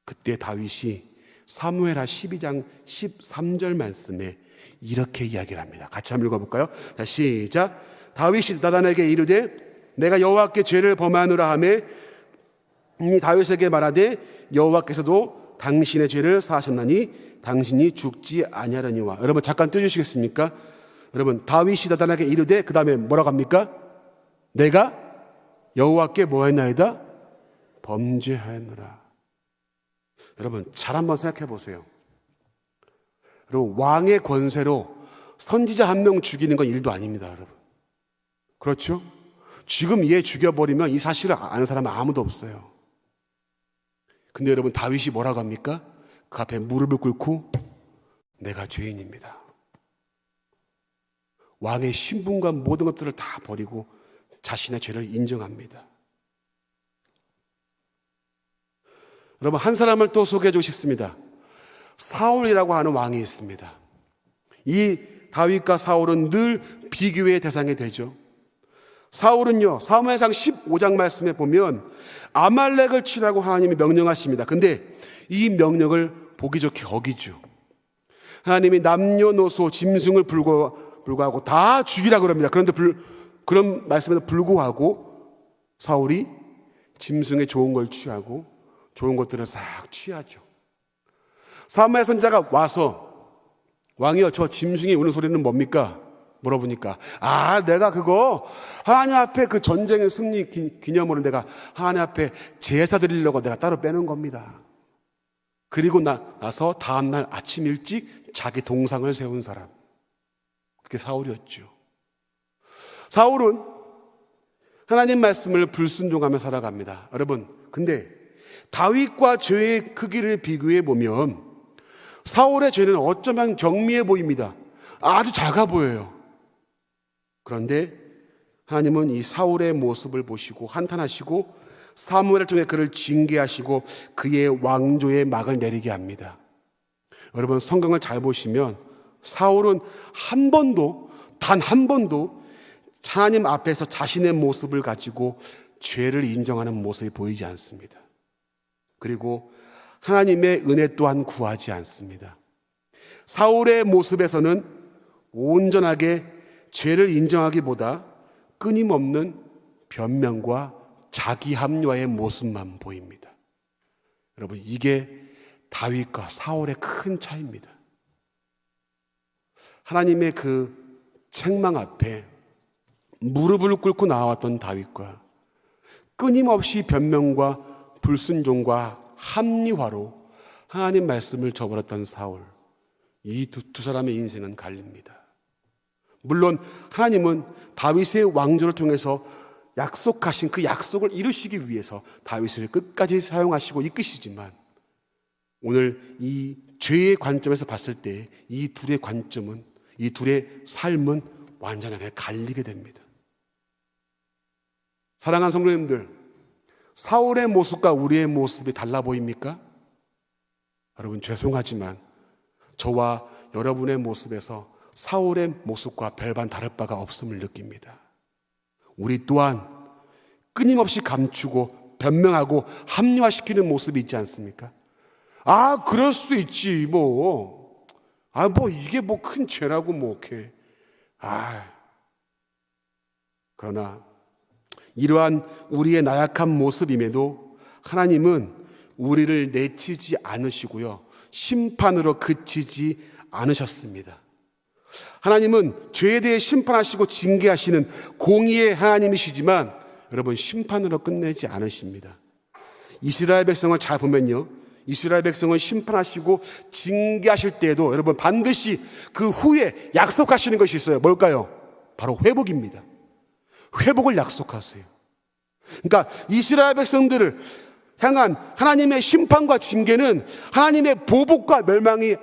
그때 다윗이 사무엘하 12장 13절 말씀에 이렇게 이야기를 합니다. 같이 한번 읽어볼까요? 자, 시작. 다윗이 나단에게 이르되 내가 여호와께 죄를 범하노라 하매 다윗에게 말하되 여호와께서도 당신의 죄를 사하셨나니 당신이 죽지 아니하려니와. 여러분 잠깐 떼주시겠습니까? 여러분, 다윗이 나단에게 이르되 그 다음에 뭐라고 합니까? 내가 여호와께 뭐 했나이다? 범죄하였노라. 여러분 잘 한번 생각해 보세요. 여러분, 왕의 권세로 선지자 한 명 죽이는 건 일도 아닙니다, 여러분. 그렇죠? 지금 얘 죽여버리면 이 사실을 아는 사람은 아무도 없어요. 근데 여러분, 다윗이 뭐라고 합니까? 그 앞에 무릎을 꿇고 내가 죄인입니다. 왕의 신분과 모든 것들을 다 버리고 자신의 죄를 인정합니다. 여러분, 한 사람을 또 소개해 주고 싶습니다. 사울이라고 하는 왕이 있습니다. 이 다윗과 사울은 늘 비교의 대상이 되죠. 사울은요, 사무엘상 15장 말씀에 보면 아말렉을 치라고 하나님이 명령하십니다. 근데 이 명령을 보기 좋게 어기죠. 하나님이 남녀노소 짐승을 불구하고 다 죽이라 그럽니다. 그런데 그런 말씀에도 불구하고 사울이 짐승의 좋은 걸 취하고 좋은 것들을 싹 취하죠. 사무엘 선지자가 와서 왕이여, 저 짐승이 우는 소리는 뭡니까? 물어보니까 내가 그거 하나님 앞에 그 전쟁의 승리 기념으로 내가 하나님 앞에 제사 드리려고 내가 따로 빼는 겁니다. 그리고 나서 다음날 아침 일찍 자기 동상을 세운 사람, 그게 사울이었죠. 사울은 하나님 말씀을 불순종하며 살아갑니다. 여러분, 근데 다윗과 죄의 크기를 비교해 보면 사울의 죄는 어쩌면 경미해 보입니다. 아주 작아 보여요. 그런데 하나님은 이 사울의 모습을 보시고 한탄하시고 사무엘을 통해 그를 징계하시고 그의 왕조의 막을 내리게 합니다. 여러분, 성경을 잘 보시면 사울은 단 한 번도 하나님 앞에서 자신의 모습을 가지고 죄를 인정하는 모습이 보이지 않습니다. 그리고 하나님의 은혜 또한 구하지 않습니다. 사울의 모습에서는 온전하게 죄를 인정하기보다 끊임없는 변명과 자기 합리화의 모습만 보입니다. 여러분, 이게 다윗과 사울의 큰 차이입니다. 하나님의 그 책망 앞에 무릎을 꿇고 나왔던 다윗과 끊임없이 변명과 불순종과 합리화로 하나님 말씀을 저버렸던 사울, 이 두 사람의 인생은 갈립니다. 물론 하나님은 다윗의 왕조를 통해서 약속하신 그 약속을 이루시기 위해서 다윗을 끝까지 사용하시고 이끄시지만 오늘 이 죄의 관점에서 봤을 때 이 둘의 관점은, 이 둘의 삶은 완전하게 갈리게 됩니다. 사랑하는 성도님들, 사울의 모습과 우리의 모습이 달라 보입니까? 여러분, 죄송하지만 저와 여러분의 모습에서 사울의 모습과 별반 다를 바가 없음을 느낍니다. 우리 또한 끊임없이 감추고 변명하고 합리화시키는 모습이 있지 않습니까? 아, 그럴 수 있지, 뭐. 아, 뭐, 이게 뭐 큰 죄라고, 뭐, 이렇게. 그러나, 이러한 우리의 나약한 모습임에도 하나님은 우리를 내치지 않으시고요, 심판으로 그치지 않으셨습니다. 하나님은 죄에 대해 심판하시고 징계하시는 공의의 하나님이시지만 여러분, 심판으로 끝내지 않으십니다. 이스라엘 백성을 잘 보면요, 이스라엘 백성을 심판하시고 징계하실 때에도 여러분 반드시 그 후에 약속하시는 것이 있어요. 뭘까요? 바로 회복입니다. 회복을 약속하세요. 그러니까 이스라엘 백성들을 향한 하나님의 심판과 징계는 하나님의 보복과 멸망이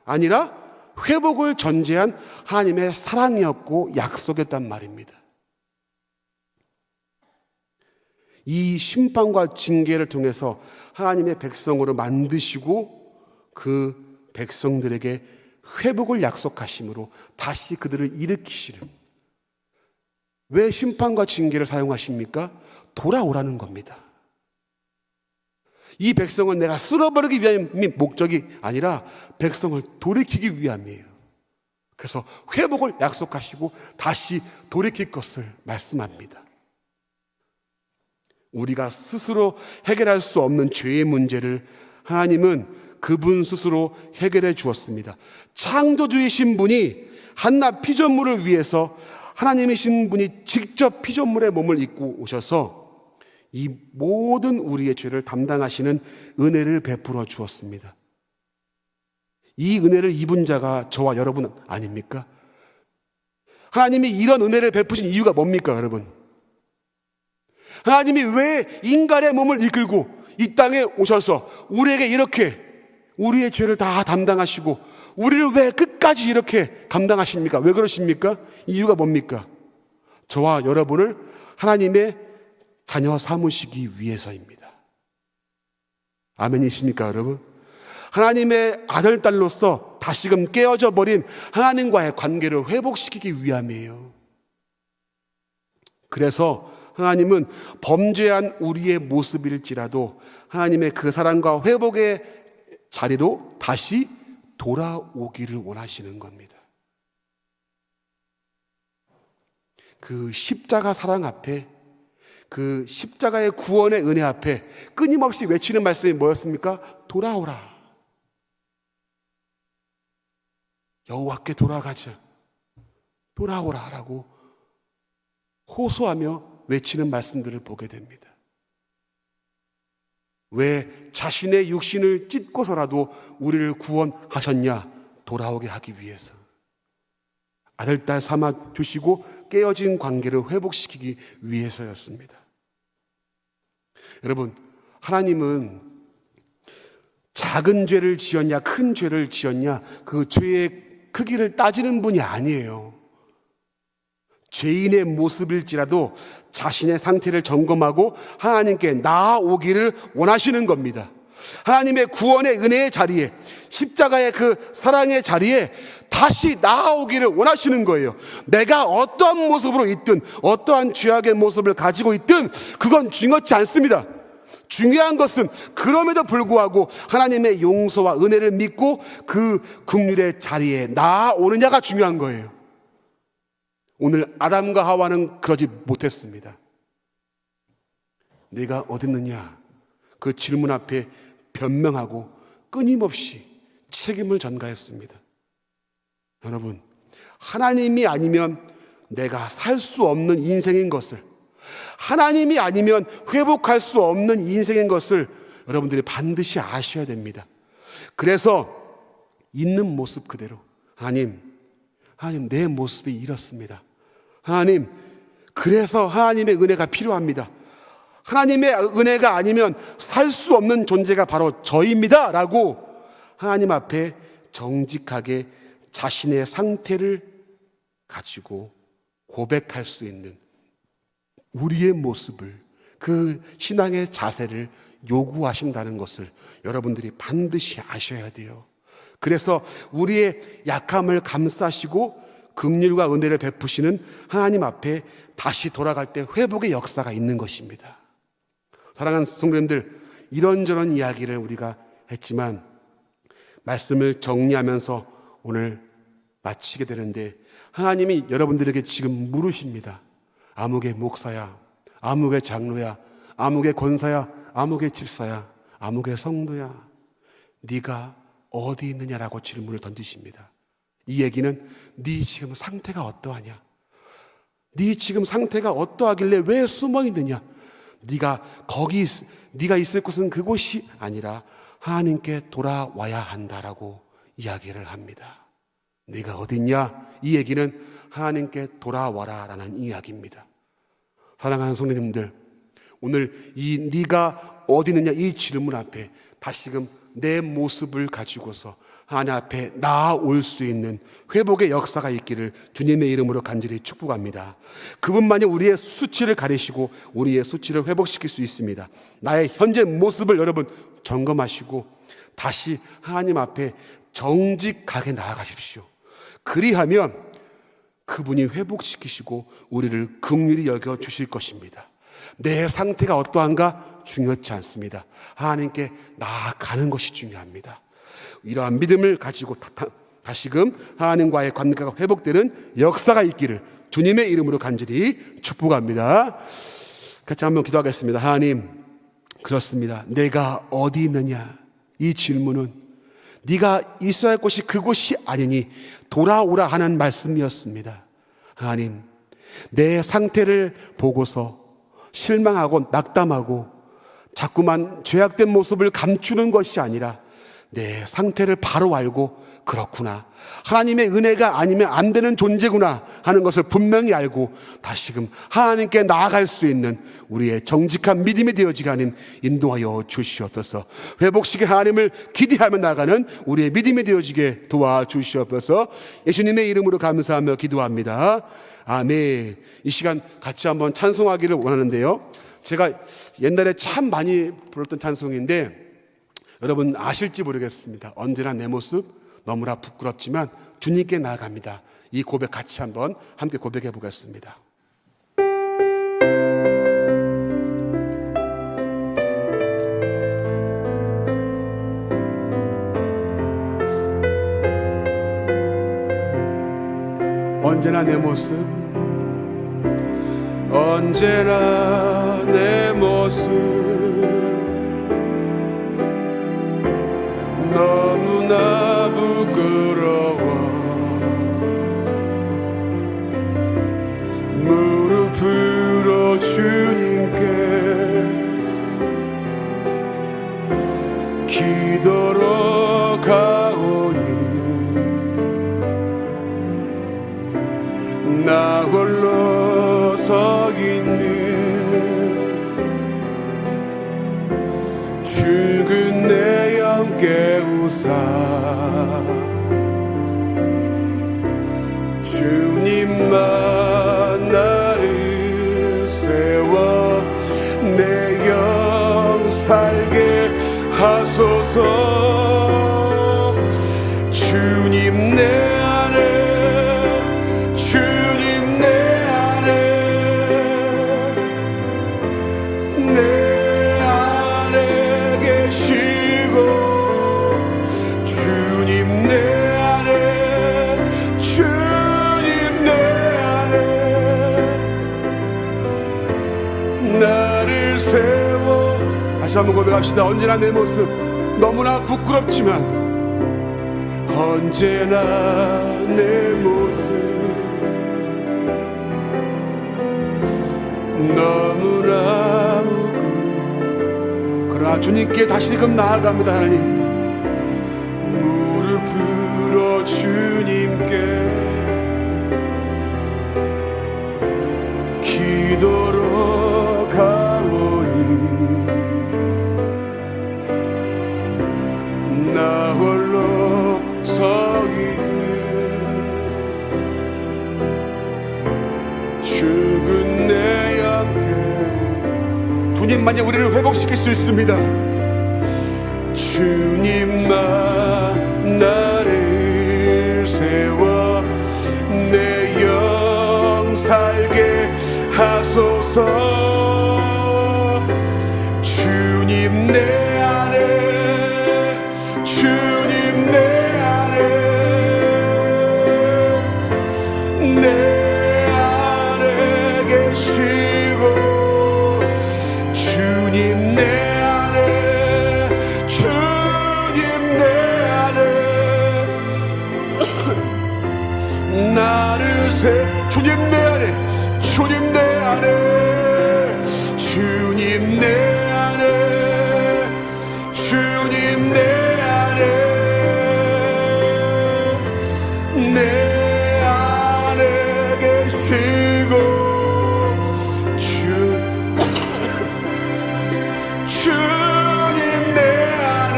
아니라 회복을 전제한 하나님의 사랑이었고 약속이었단 말입니다. 이 심판과 징계를 통해서 하나님의 백성으로 만드시고 그 백성들에게 회복을 약속하심으로 다시 그들을 일으키시는, 왜 심판과 징계를 사용하십니까? 돌아오라는 겁니다. 이 백성은 내가 쓸어버리기 위한 목적이 아니라 백성을 돌이키기 위함이에요. 그래서 회복을 약속하시고 다시 돌이킬 것을 말씀합니다. 우리가 스스로 해결할 수 없는 죄의 문제를 하나님은 그분 스스로 해결해 주었습니다. 창조주이신 분이 한낱 피조물을 위해서 하나님이신 분이 직접 피조물의 몸을 입고 오셔서 이 모든 우리의 죄를 담당하시는 은혜를 베풀어 주었습니다. 이 은혜를 입은 자가 저와 여러분 아닙니까? 하나님이 이런 은혜를 베푸신 이유가 뭡니까, 여러분? 하나님이 왜 인간의 몸을 이끌고 이 땅에 오셔서 우리에게 이렇게 우리의 죄를 다 담당하시고 우리를 왜 끝까지 이렇게 감당하십니까? 왜 그러십니까? 이유가 뭡니까? 저와 여러분을 하나님의 자녀 삼으시기 위해서입니다. 아멘이십니까, 여러분? 하나님의 아들, 딸로서 다시금 깨어져 버린 하나님과의 관계를 회복시키기 위함이에요. 그래서 하나님은 범죄한 우리의 모습일지라도 하나님의 그 사랑과 회복의 자리로 다시 돌아오기를 원하시는 겁니다. 그 십자가 사랑 앞에, 그 십자가의 구원의 은혜 앞에 끊임없이 외치는 말씀이 뭐였습니까? 돌아오라. 여호와께 돌아가자. 돌아오라라고 호소하며 외치는 말씀들을 보게 됩니다. 왜 자신의 육신을 찢고서라도 우리를 구원하셨냐? 돌아오게 하기 위해서. 아들, 딸 삼아 주시고 깨어진 관계를 회복시키기 위해서였습니다. 여러분, 하나님은 작은 죄를 지었냐 큰 죄를 지었냐 그 죄의 크기를 따지는 분이 아니에요. 죄인의 모습일지라도 자신의 상태를 점검하고 하나님께 나아오기를 원하시는 겁니다. 하나님의 구원의 은혜의 자리에, 십자가의 그 사랑의 자리에 다시 나아오기를 원하시는 거예요. 내가 어떠한 모습으로 있든 어떠한 죄악의 모습을 가지고 있든 그건 중요치 않습니다. 중요한 것은 그럼에도 불구하고 하나님의 용서와 은혜를 믿고 그 긍휼의 자리에 나아오느냐가 중요한 거예요. 오늘 아담과 하와는 그러지 못했습니다. 내가 어딨느냐? 그 질문 앞에 변명하고 끊임없이 책임을 전가했습니다. 여러분, 하나님이 아니면 내가 살 수 없는 인생인 것을, 하나님이 아니면 회복할 수 없는 인생인 것을 여러분들이 반드시 아셔야 됩니다. 그래서 있는 모습 그대로 하나님 내 모습이 이렇습니다. 하나님, 그래서 하나님의 은혜가 필요합니다. 하나님의 은혜가 아니면 살 수 없는 존재가 바로 저입니다 라고 하나님 앞에 정직하게 자신의 상태를 가지고 고백할 수 있는 우리의 모습을, 그 신앙의 자세를 요구하신다는 것을 여러분들이 반드시 아셔야 돼요. 그래서 우리의 약함을 감싸시고 긍휼과 은혜를 베푸시는 하나님 앞에 다시 돌아갈 때 회복의 역사가 있는 것입니다. 사랑하는 성도님들, 이런저런 이야기를 우리가 했지만 말씀을 정리하면서 오늘 마치게 되는데, 하나님이 여러분들에게 지금 물으십니다. 아무개 목사야, 아무개 장로야, 아무개 권사야, 아무개 집사야, 아무개 성도야, 네가 어디 있느냐라고 질문을 던지십니다. 이 얘기는 네 지금 상태가 어떠하냐, 네 지금 상태가 어떠하길래 왜 숨어 있느냐, 네가 있을 곳은 그곳이 아니라 하나님께 돌아와야 한다라고 이야기를 합니다. 네가 어디 있냐? 이 얘기는 하나님께 돌아와라라는 이야기입니다. 사랑하는 성도님들, 오늘 이 네가 어디 있느냐 이 질문 앞에 다시금 내 모습을 가지고서 하나님 앞에 나아올 수 있는 회복의 역사가 있기를 주님의 이름으로 간절히 축복합니다. 그분만이 우리의 수치를 가리시고 우리의 수치를 회복시킬 수 있습니다. 나의 현재 모습을 여러분 점검하시고 다시 하나님 앞에 정직하게 나아가십시오. 그리하면 그분이 회복시키시고 우리를 긍휼히 여겨주실 것입니다. 내 상태가 어떠한가 중요치 않습니다. 하나님께 나아가는 것이 중요합니다. 이러한 믿음을 가지고 다시금 하나님과의 관계가 회복되는 역사가 있기를 주님의 이름으로 간절히 축복합니다. 같이 한번 기도하겠습니다. 하나님, 그렇습니다. 내가 어디 있느냐? 이 질문은 네가 있어야 할 곳이 그곳이 아니니 돌아오라 하는 말씀이었습니다. 하나님, 내 상태를 보고서 실망하고 낙담하고 자꾸만 죄악된 모습을 감추는 것이 아니라 내 상태를 바로 알고 그렇구나, 하나님의 은혜가 아니면 안 되는 존재구나 하는 것을 분명히 알고 다시금 하나님께 나아갈 수 있는 우리의 정직한 믿음이 되어지게 하는 인도하여 주시옵소서. 회복시킬 하나님을 기대하며 나가는 우리의 믿음이 되어지게 도와주시옵소서. 예수님의 이름으로 감사하며 기도합니다. 아멘. 이 시간 같이 한번 찬송하기를 원하는데요, 제가 옛날에 참 많이 불렀던 찬송인데 여러분 아실지 모르겠습니다. 언제나 내 모습 너무나 부끄럽지만 주님께 나아갑니다. 이 고백 같이 한번 함께 고백해 보겠습니다. 언제나 내 모습, 언제나 내 모습 너무나 부끄러워 무릎으로 주님께 기도로 가오니 나 홀로 서 있는 죽은 내 영 깨우사 주님만 나를 세워 내 영 살게 하소서. 주님 내 안에, 주님 내 안에, 내 안에 계시고 주님 내 안에, 주님 내 안에 나를 세워. 다시 한번 고백합시다. 언제나 내 모습 너무나 부끄럽지만 언제나 내 모습 너무나 부끄러워. 그러나 주님께 다시금 나아갑니다. 하나님, 무릎으로 주님께 기도로 가오니 나 홀로 서 있는 죽은 내 영혼. 주님만이 우리를 회복시킬 수 있습니다. 주님만 나를 세워 내 영 살게 하소서. 주님 내 안에, 주님 내 안에, 내 안에 계시고, 주님 내 안에, 주님 내 안에 나를 주님 내 안에, 주님 내 안에, 주님 내 안에, 주님 내 안에, 내 안에 계시고, 주님 내 안에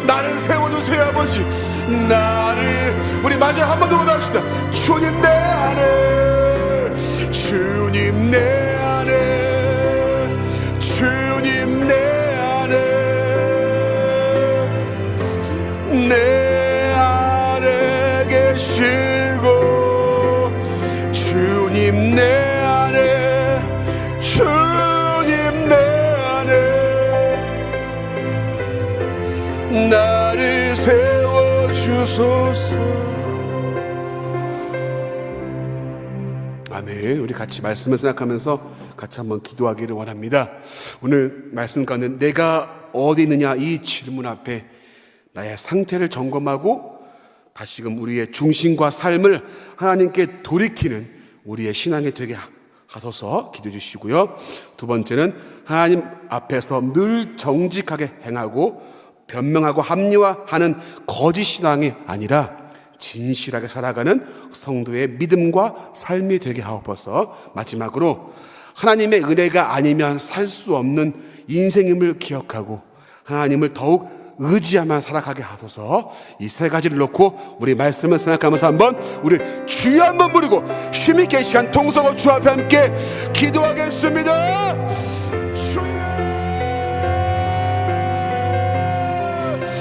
나를 세워주세요. 아버지, 나를, 우리 마지막 한 번 더 고백합시다. 주님 내 안에, 주님 내 안에, 주님 내 안에, 내 안에 계시고, 주님 내 안에, 주님 내 안에 나를 세워주소서. 아멘. 우리 같이 말씀을 생각하면서 같이 한번 기도하기를 원합니다. 오늘 말씀 가운데 내가 어디 있느냐 이 질문 앞에 나의 상태를 점검하고 다시금 우리의 중심과 삶을 하나님께 돌이키는 우리의 신앙이 되게 하소서 기도해 주시고요. 두 번째는 하나님 앞에서 늘 정직하게 행하고 변명하고 합리화하는 거짓 신앙이 아니라 진실하게 살아가는 성도의 믿음과 삶이 되게 하옵소서. 마지막으로 하나님의 은혜가 아니면 살 수 없는 인생임을 기억하고 하나님을 더욱 의지하며 살아가게 하소서. 이 세 가지를 놓고 우리 말씀을 생각하면서 한번 우리 주여 한번 부르고 힘있게 시간 통성으로 주 앞에 함께 기도하겠습니다.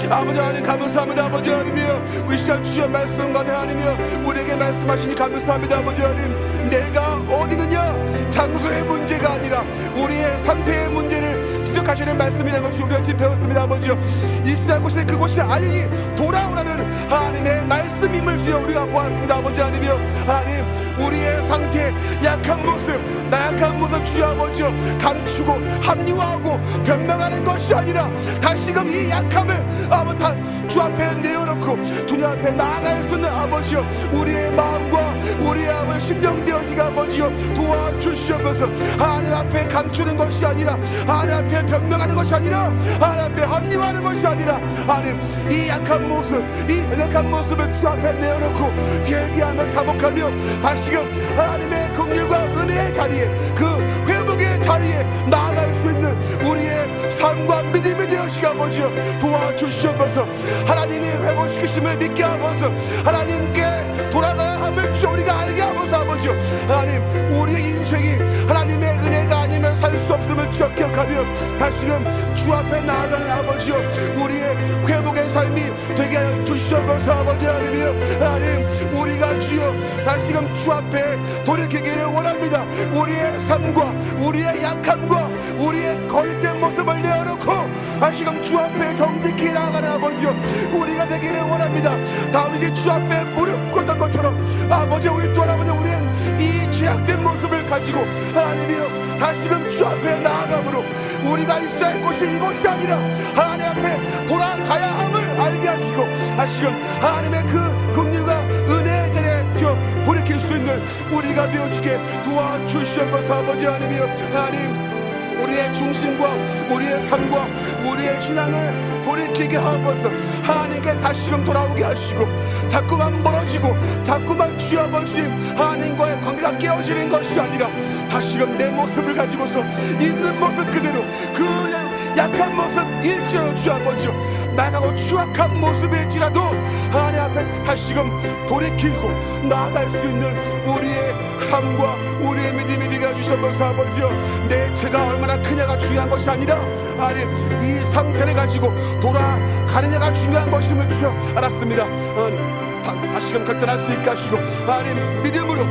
아버지 하나님 감사합니다. 아버지 하나님이여, 우리 시간 주의 말씀 가운데 하나님이여 우리에게 말씀하시니 감사합니다. 아버지 하나님, 내가 어디 있느냐 장소의 문제가 아니라 우리의 상태의 문제를 지적하시는 말씀이라는 것이 우리가 지금 배웠습니다. 아버지여, 있어야 할 곳이 그곳이 아니니 돌아오라는 하나님의 말씀임을 주여 우리가 보았습니다. 아버지 하나님이여, 하나님 우리의 상태 약한 모습, 나약한 모습 주여 아버지여 감추고 합리화하고 변명하는 것이 아니라 다시금 이 약함을 아버지 주 앞에 내어놓고 주님 앞에 나아갈 수 있는 아버지여 우리의 마음과 우리의 아버지 심령 되어지가 아버지여 도와주시옵소서. 하나님 앞에 감추는 것이 아니라 하나님 앞에 변명하는 것이 아니라 하나님 앞에 합리화하는 것이 아니라 하나님 이 약한 모습, 이 약한 모습을 주 앞에 내어놓고 회개하며 자복하며 다시금 하나님의 긍휼과 은혜의 자리에 그 회복의 자리에 나아갈 수 있는 우리의 삶과 믿음이 되어지가 아버지여 도와주시옵소서. 하나님이 회복시키심을 믿게 하소서. 하나님께 돌아가야 함을 주 우리가 알게 하소서. 아버지여, 하나님 우리의 인생이 하나님의 은혜가 아니면 살 수 없음을 기억하며 다시금 주 앞에 나아가는 아버지여 우리의 회복의 삶이 되게 하여 주시옵소서. 아버지 하나님이여, 하나님 우리가 주여 다시금 주 앞에 돌이키기를 원합니다. 우리의 삶과 우리의 약함과 우리의 거짓된 모습을 내어놓고 다시금 주 앞에 정직히 나아가는 아버지여 우리가 되기를 원합니다. 다윗이 주 앞에 무릎 꿇었던 것처럼 아버지 우리 또한 아버지 우리는 이 죄악된 모습을 가지고 하나님이여 다시금 주 앞에 나아감으로 우리가 있어야 할 곳이 이곳이 아니라 하나님 앞에 돌아가야 함을 알게 하시고 다시금 하나님의 그 긍휼과 은혜의 자리에 돌이킬 수 있는 우리가 되어주게 도와주시옵소서. 아버지 하나님이여, 하나님 우리의 중심과 우리의 삶과 우리의 신앙을 돌이키게 하옵소서. 하나님께 다시금 돌아오게 하시고 자꾸만 멀어지고 자꾸만 주 아버지님 하나님과의 관계가 깨어지는 것이 아니라 다시금 내 모습을 가지고서 있는 모습 그대로 그냥 약한 모습 일지어 주 아버지요 나가고 추악한 모습일지라도 하나님 앞에 다시금 돌이키고 나아갈 수 있는 우리의 삶과 우리의 믿음이 되게 해주셔서 아버지요, 내 죄가 얼마나 크냐가 중요한 것이 아니라 하나님 이 상태를 가지고 돌아가느냐가 중요한 것임을 주여 알았습니다. 다시금 결단할 수 있게 하시고 하나님 믿음으로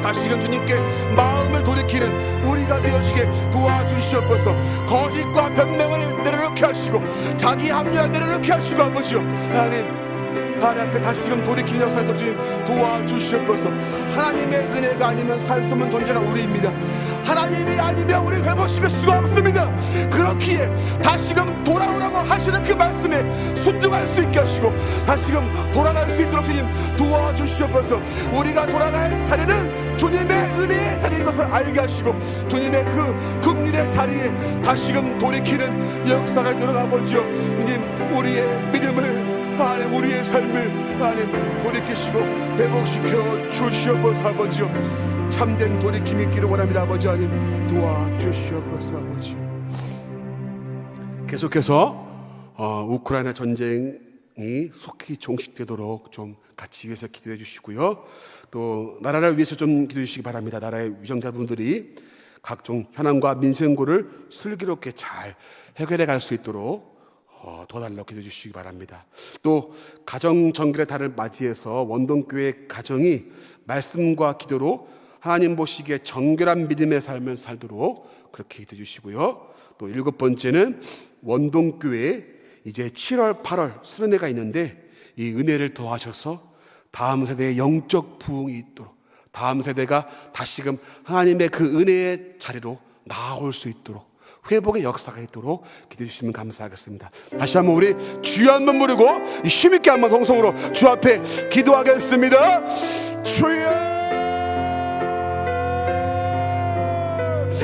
다시금 주님께 마음을 돌이키는 우리가 되어지게 도와주시옵소서. 거짓과 변명을 내려놓게 하시고 자기 합리화를 내려놓게 하시고 아버지요, 하나님 앞에 다시금 돌이키는 역사를 주님 도와주시옵소서. 하나님의 은혜가 아니면 살 수 없는 존재가 우리입니다. 하나님이 아니면 우리 회복시킬 수가 없습니다. 그렇기에 다시금 돌아오라고 하시는 그 말씀에 순종할 수 있게 하시고 다시금 돌아갈 수 있도록 주님 도와주시옵소서. 우리가 돌아갈 자리는 주님의 은혜의 자리인 것을 알게 하시고 주님의 그 긍휼의 자리에 다시금 돌이키는 역사가 있도록 아버지요, 주님 우리의 믿음을 하나님 우리의 삶을 하나님 돌이키시고 회복시켜 주시옵소서. 아버지요, 참된 돌이킴이 있기를 원합니다. 아버지 하나님 도와주시옵소서. 아버지 계속해서 우크라이나 전쟁이 속히 종식되도록 좀 같이 위해서 기도해 주시고요, 또 나라를 위해서 좀 기도해 주시기 바랍니다. 나라의 위정자분들이 각종 현안과 민생고를 슬기롭게 잘 해결해 갈 수 있도록 도와달라고 기도해 주시기 바랍니다. 또 가정 정결의 달을 맞이해서 원동교회 가정이 말씀과 기도로 하나님 보시기에 정결한 믿음의 삶을 살도록 그렇게 기도해 주시고요, 또 7번째는 원동교회에 이제 7월 8월 수련회가 있는데 이 은혜를 더하셔서 다음 세대의 영적 부흥이 있도록, 다음 세대가 다시금 하나님의 그 은혜의 자리로 나아올 수 있도록 회복의 역사가 있도록 기도해 주시면 감사하겠습니다. 다시 한번 우리 주여 한번 부르고 힘있게 한번 동성으로 주 앞에 기도하겠습니다. 주여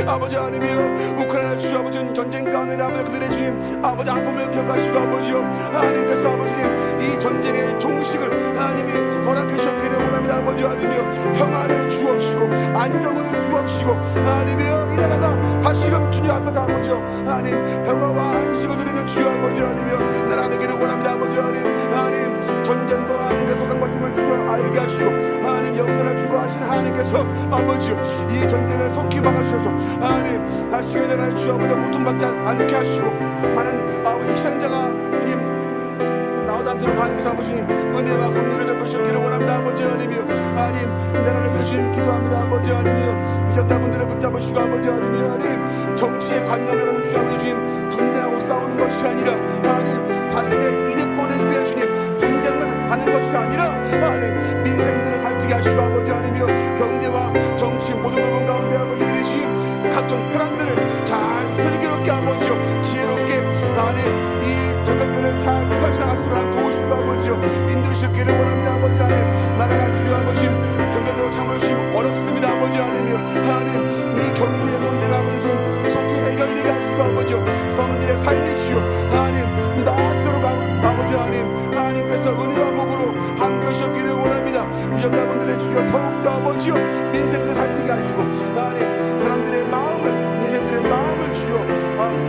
아버지 하나님이여, 우크라이나 주 아버지는 전쟁 가운데 남은 그들의 주님 아버지 아픔을 기억하시고 아버지요, 하나님께서 아버지님 이 전쟁의 종식을 하나님이 허락해 주셨기를 원합니다. 아버지 하나님이여, 평안을 주옵시고 안정을 주옵시고 하나님이여, 이 나라가 다시금 주님 앞에서 아버지요 하나님 평화와 안식을 드리는 주여 아버지 하나님이여 나라 되기를 원합니다. 아버지 하나님 전쟁도 하나님께서 속한 것임을 주여 알게 하시고 하나님 역사를 주고 하신 하나님께서 아버지요 이 전쟁을 속히 막아주셔서 하나님 다시 이 나라의 주여 아버지 고통받지 않게 하시고 많은 아버지 희생자가 주님 나오지 않도록 하나님께서 아버지님 은혜와 긍휼을 베푸셨기를 원합니다. 아버지 하나님이여, 하나님 이 나라를 위해 주님 기도합니다. 아버지 하나님이여, 이적자분들을 붙잡으시고 아버지 하나님이여, 하나님 정치의 관념을 가지고 주 아버지 주님 분쟁하고 싸우는 것이 아니라 하나님 자신의 이득권을 위해 주님 분쟁만 하는 것이 아니라 하나님 민생들을 살피게 하시고 아버지 하나님이여, 경제와 정치 모든 부분 가운데 아버지 주님 각종 현안들을 잘 슬기롭게 아버지요 지혜롭게 하나님 이 전쟁들을 잘 펼쳐나가도록 도우시고 아버지요 인도하시기를 원합니다. 아버지 하나님 나라가 주여 아버지 경제적으로 참을 수 어렵습니다. 아버지 하나님이요, 하나님 이 경제의 문제가 아버지 속히 해결되게 하시고 아버지요 성도들의 삶이 주여 하나님 나아지도록 아버지 하나님께서 은혜와 복으로 함께하셨기를 원합니다. 유전자분들의 주여 더욱더 아버지요 민생도 살피게 하시고 하나님 사람들의 마음을 민생들의 마음을 주여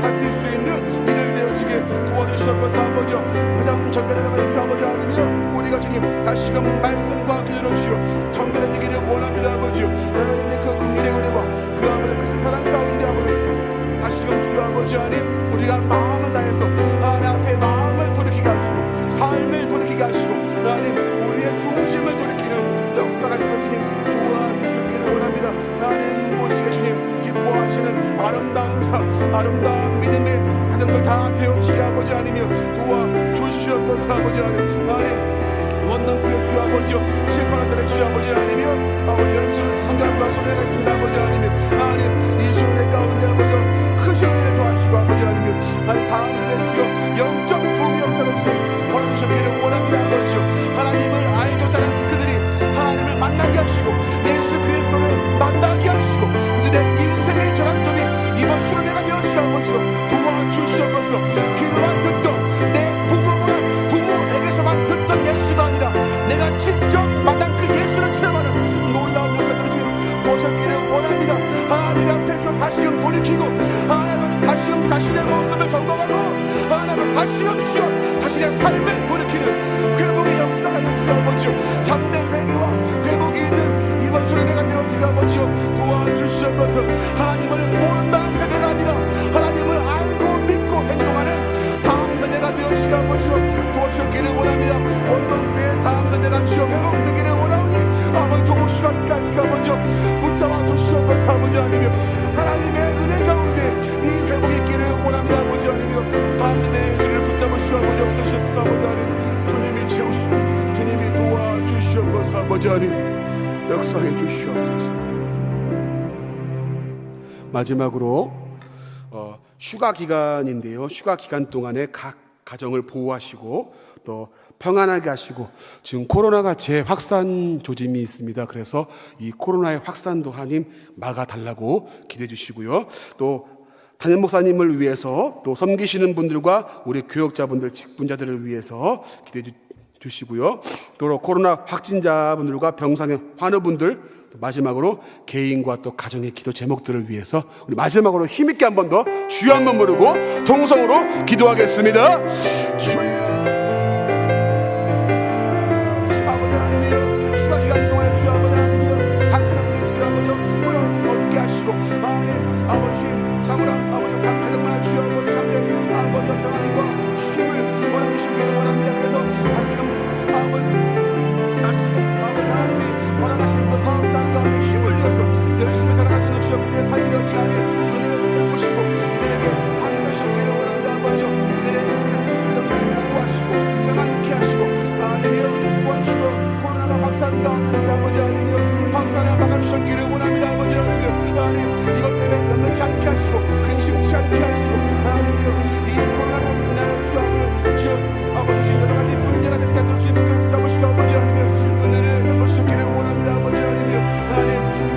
살필 수 있는 일을 되어지게 도와주시옵소서. 아버지요 가장 정결하게 주 아버지 하나님이여, 우리가 주님 다시금 말씀과 기도로 주여 정결해지기를 원합니다. 아버지요 하나님의 그 긍휼의 은혜와 그 아버지 그 사랑 가운데 아버지 다시금 주 아버지 하나님 우리가 마음을 다해서 하나님 앞에 마음을 돌이키게 하시고 삶을 돌이키게 하시고 하나님 우리의 중심을 돌이키는 역사가 있어 주님 도와주시기를 원합니다. 하나님 모시게 주님 기뻐하시는 아름다운 삶 아름다운 믿음의 가정들 다 되어지게 아버지 하나님이여 도와주시옵소서. 아버지 하나님 원동교회 주 아버지요 7,800달의 주 아버지 하나님이여, 아버지 연수 성장과 소리가 있습니다. 아버지 하나님 하나님 이 시간의 가운데 아버지 크신 은혜를 도와주시고 아버지 하나님이여, 하나님 다음 일에 주여 영적 부흥의 역사를 주여 벌어주셨기를 원합니다. 아버지요 하나님을 알게 못하는 그들이 하나님을 만나게 하시고 예수 그리스도를 만나게 하시고 그들의 인생의 전환점이 이번 수련회가 되어지게 아버지요 도와주시옵소서. 귀로만 듣던 내 부모에게서만 듣던 예수가 아니라 내가 직접 만난 그 예수를 체험하는 놀라운 역사들을 주님 보셨기를 원합니다. 하나님 앞에서 다시금 돌이키고 하나님은 다시금 자신의 모습을 점검하고 하나님은 다시금 주여 자신의 삶을 돌이키는 회복의 역사가 있는 주 아버지요 참된 회개와 회복이 있는 이번 수련회가 되어 주가 아버지여 도와주시옵소서. 하나님을 모른다는 세대가 아니라 하나님을 알고 믿고 행동하는 다음 세대가 되어주시가 아버지여 도와주시기를 원합니다. 원동교회 다음 세대가 주여 회복되기를 원하오니 아버지 도우시고 함께하시고 아버지여 붙잡아 주시옵소서. 아버지 하나님이여 하나님의 은혜 가운데 이 회복의 길을 원합니다. 아버지 하나님이여 다음 세대의 길을 붙잡으시고 아버지 없으시옵소서. 아버지 하나님 주님이 채우시고 주님이 도와주시옵소서. 아버지 하나님 역사해 주시옵소서. 마지막으로 휴가 기간인데요. 휴가 기간 동안에 각 가정을 보호하시고 또 평안하게 하시고 지금 코로나가 재확산 조짐이 있습니다. 그래서 이 코로나의 확산도 하나님 막아달라고 기도해 주시고요. 또 담임 목사님을 위해서 또 섬기시는 분들과 우리 교역자분들 직분자들을 위해서 기도해 주시고요. 또 코로나 확진자분들과 병상의 환우분들 마지막으로 개인과 또 가정의 기도 제목들을 위해서 우리 마지막으로 힘있게 한 번 더 주여 한 번 부르고 동성으로 기도하겠습니다. 주여 아버지 하나님이여 휴가 기간 동안에 주여 아버지 하나님이여 각 가정들이 주여 아버지 힘을 얻게 하시고 하나님 아버지 참으라 아버지 각 가정마다 주여 아버지 참된 아버지 평안과 힘을 원하시기를 원합니다. 그래서 다시금 아버지 하나님이 원하신 그 사업장 가운데 힘을 줘서 열심히 살아가시는 주여 그들의 삶이 되었기 안에 은혜를 베푸시고 이들에게 함께하시기를 원합니다. 아버지 이들의 가정들을 보호하시고 평안케 하시고 하나님이여 또한 주여 코로나가 확산 가운데 아버지 하나님이여 확산을 막아주셨기를 원합니다. 아버지 하나님 이것 때문에 연명치 않게 하시고 근심치 않게 하시고 하나님이여 이 코로나로 인하여 주여 아버지 여러 가지 문제가 되니까 주님을 붙잡으시고 아버지 하나님이여 은혜를 베푸시기를 원합니다. 아버지 하나님이여 하나님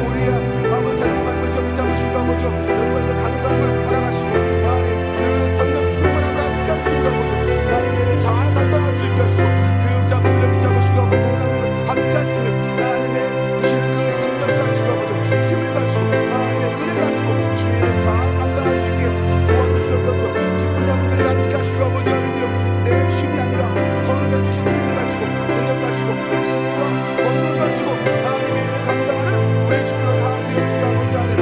우리야 아버지 하나님을 붙잡으시고 아버지 여러분의 감당을 받아가시고 하나님 늘 선명 충만함을 함께 하시고 아버지 하나님의 잘 감당할 수 있게 하시고 교육자분들을 붙잡으시고 아버지 하나님을 함께 하시며 하나님의 주시는 그 능력 가지고 아버지 힘을 가지고 하나님의 은혜 가지고 주의를 잘 감당할 수 있게 도와주시옵소서. 직분자분들을 함께 하시고 아버지 하나님이여 내 힘이 아니라 서로가 주시는 힘을 가지고 능력 가지고 지혜와 권능 가지고 하나님의 일을 감당하는 우리의 주님을 하나님의 주가 아버지 하나님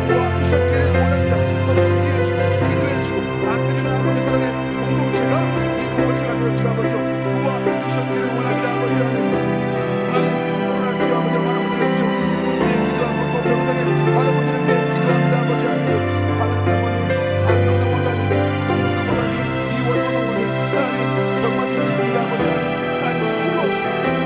도와주셨기를 원합니다. 서로 이해해주고 기도해주고 아끼는 아버지 사랑의 공동체가 이 공동체가 되어주고 아버지 도와주셨기를 원합니다. 아버지 하나님 코로나 주가 아버지 하나님의 주 우리의 기도하고 또 병상에 많은 분들을 위해 기도합니다. 아버지 하나님 하나님 장모님 안동성 목사님 강동성 목사님 이원호 성모님 하나님 병마 중에 있습니다. 아버지 하나님 수로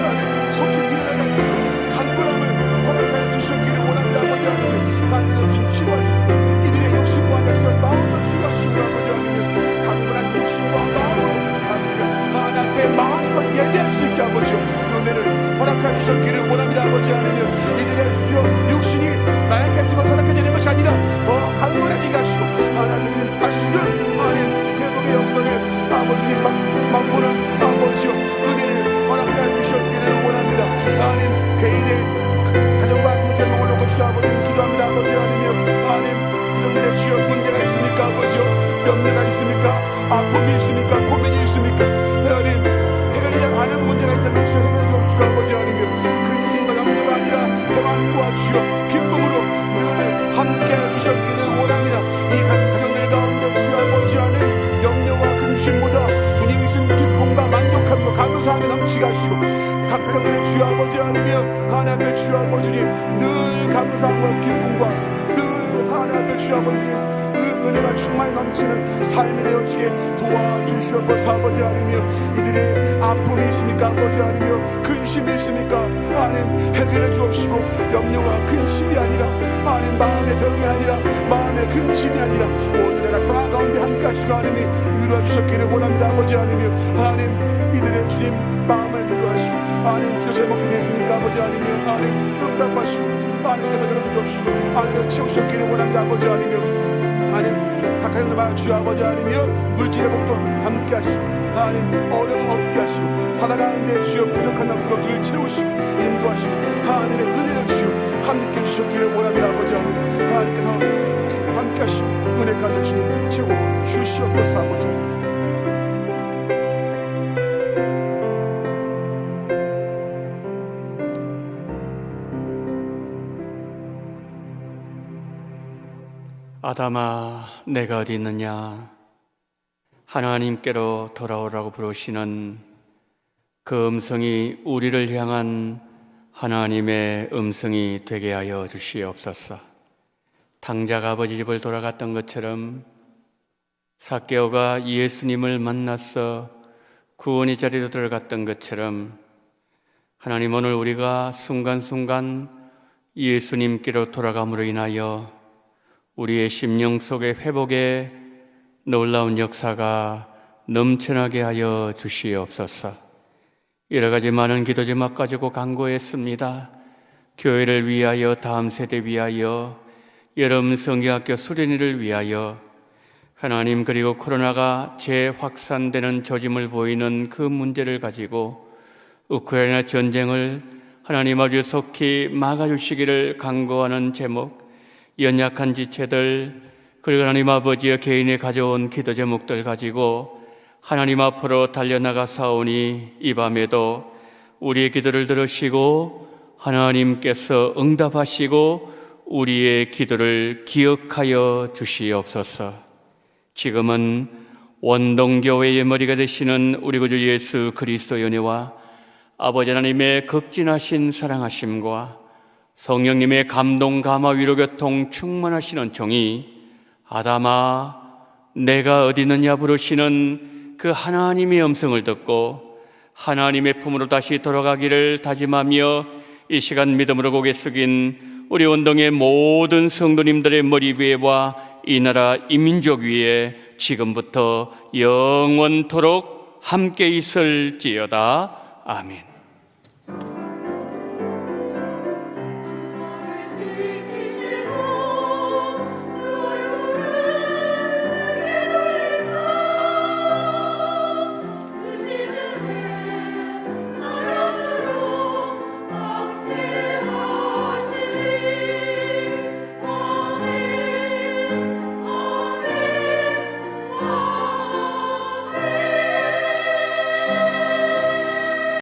하나님 속히 일어나가 주시고 간구함을 허락하여 주셨기를 원합니다. 아버지 하나님 만든 좀 치유하시고 이들의 욕심과 같이 마음도 치유하시고 아버지 하나님 간구한 욕심과 마음으로 마치며 하나님 앞에 마음껏 예배할 수 있게 아버지 은혜를 허락하여 주셨기를 원합니다. 아버지 하나님 이들의 주여 육신이 나약해지고 사락해지는 것이 아니라 더 강건해지게 하시고 하나님 하시는 하나님 회복의 역사를 아버지님 맛보는 아버지여 은혜를 허락하여 주셨기를 원합니다. 하나님 개인의 가정과 그 제목을 놓고 주여 아버지님 기도합니다. 아버지 하나님이여 하나님 그들의 주여 문제가 있습니까? 아버지여 염려가 있습니까? 아픔이 있습니까? 고민이 있습니까? 하나님 해결되지 않은 문제가 있다면 주여 해결해 주옵시고 아버지 하나님이여 근심과 염려가 아니라 평안과 주여 기쁨으로 늘 함께해 주셨기를 원합니다. 이 가정들 가운데 주여 아버지 하나님 염려와 근심보다 주님이신 기쁨과 만족함과 감사함이 넘치게 하시고 각 가정들의 주여 아버지 하나님이여 하나님 앞에 주여 아버지님 늘 감사함과 기쁨과 늘 하나님 앞에 주여 아버지님 은혜가 충만히 넘치는 삶이 되어지게 도와주시옵소서. 아버지 하나님이여 이들의 아픔이 있습니까? 아버지 하나님이여 근심이 있습니까? 하나님 해결해 주옵시고 염려와 근심이 아니라 하나님 마음의 병이 아니라 마음의 근심이 아니라 오늘의 평화 가운데 함께 하시고 하나님이 위로해 주셨기를 원합니다. 아버지 하나님이여 하나님 이들의 주님 마음을 위로하시고 하나님 기도 제목이 됐습니까? 아버지 하나님이여 하나님 응답하시고 하나님께서 그런 주옵시고 하나님 채우셨기를 원합니다. 아버지 하나님이여 하나님 각하는 말 주여 아버지 하나님이여 물질의 복도 함께 하시고 하나님 어려움 없게 하시고 살아가는데 주여 부족한 남들을 채우시고 인도하시고 하나님의 은혜를 주여 함께 주셨기를 원합니다. 아버지 하나님 하나님께서 함께 하시고 은혜 가운데 주님 채워 주시옵소서. 아버지 아담아, 내가 어디 있느냐? 하나님께로 돌아오라고 부르시는 그 음성이 우리를 향한 하나님의 음성이 되게 하여 주시옵소서. 당자가 아버지 집을 돌아갔던 것처럼 삭개오가 예수님을 만나서 구원의 자리로 들어갔던 것처럼 하나님, 오늘 우리가 순간순간 예수님께로 돌아감으로 인하여 우리의 심령 속의 회복의 놀라운 역사가 넘쳐나게 하여 주시옵소서. 여러 가지 많은 기도 제목 가지고 간구했습니다. 교회를 위하여, 다음 세대 위하여, 여름 성경학교 수련회를 위하여, 하나님, 그리고 코로나가 재확산되는 조짐을 보이는 그 문제를 가지고 우크라이나 전쟁을 하나님 아주 속히 막아주시기를 간구하는 제목, 연약한 지체들, 그리고 하나님 아버지의 개인이 가져온 기도 제목들 가지고 하나님 앞으로 달려나가 사오니 이 밤에도 우리의 기도를 들으시고 하나님께서 응답하시고 우리의 기도를 기억하여 주시옵소서. 지금은 원동교회의 머리가 되시는 우리 구주 예수 그리스도의 은혜와 아버지 하나님의 극진하신 사랑하심과 성령님의 감동, 감화, 위로, 교통 충만하시는 종이 아담아, 내가 어디 있느냐 부르시는 그 하나님의 음성을 듣고 하나님의 품으로 다시 돌아가기를 다짐하며 이 시간 믿음으로 고개 숙인 우리 원동의 모든 성도님들의 머리 위에와 이 나라 이 민족 위에 지금부터 영원토록 함께 있을지어다. 아멘.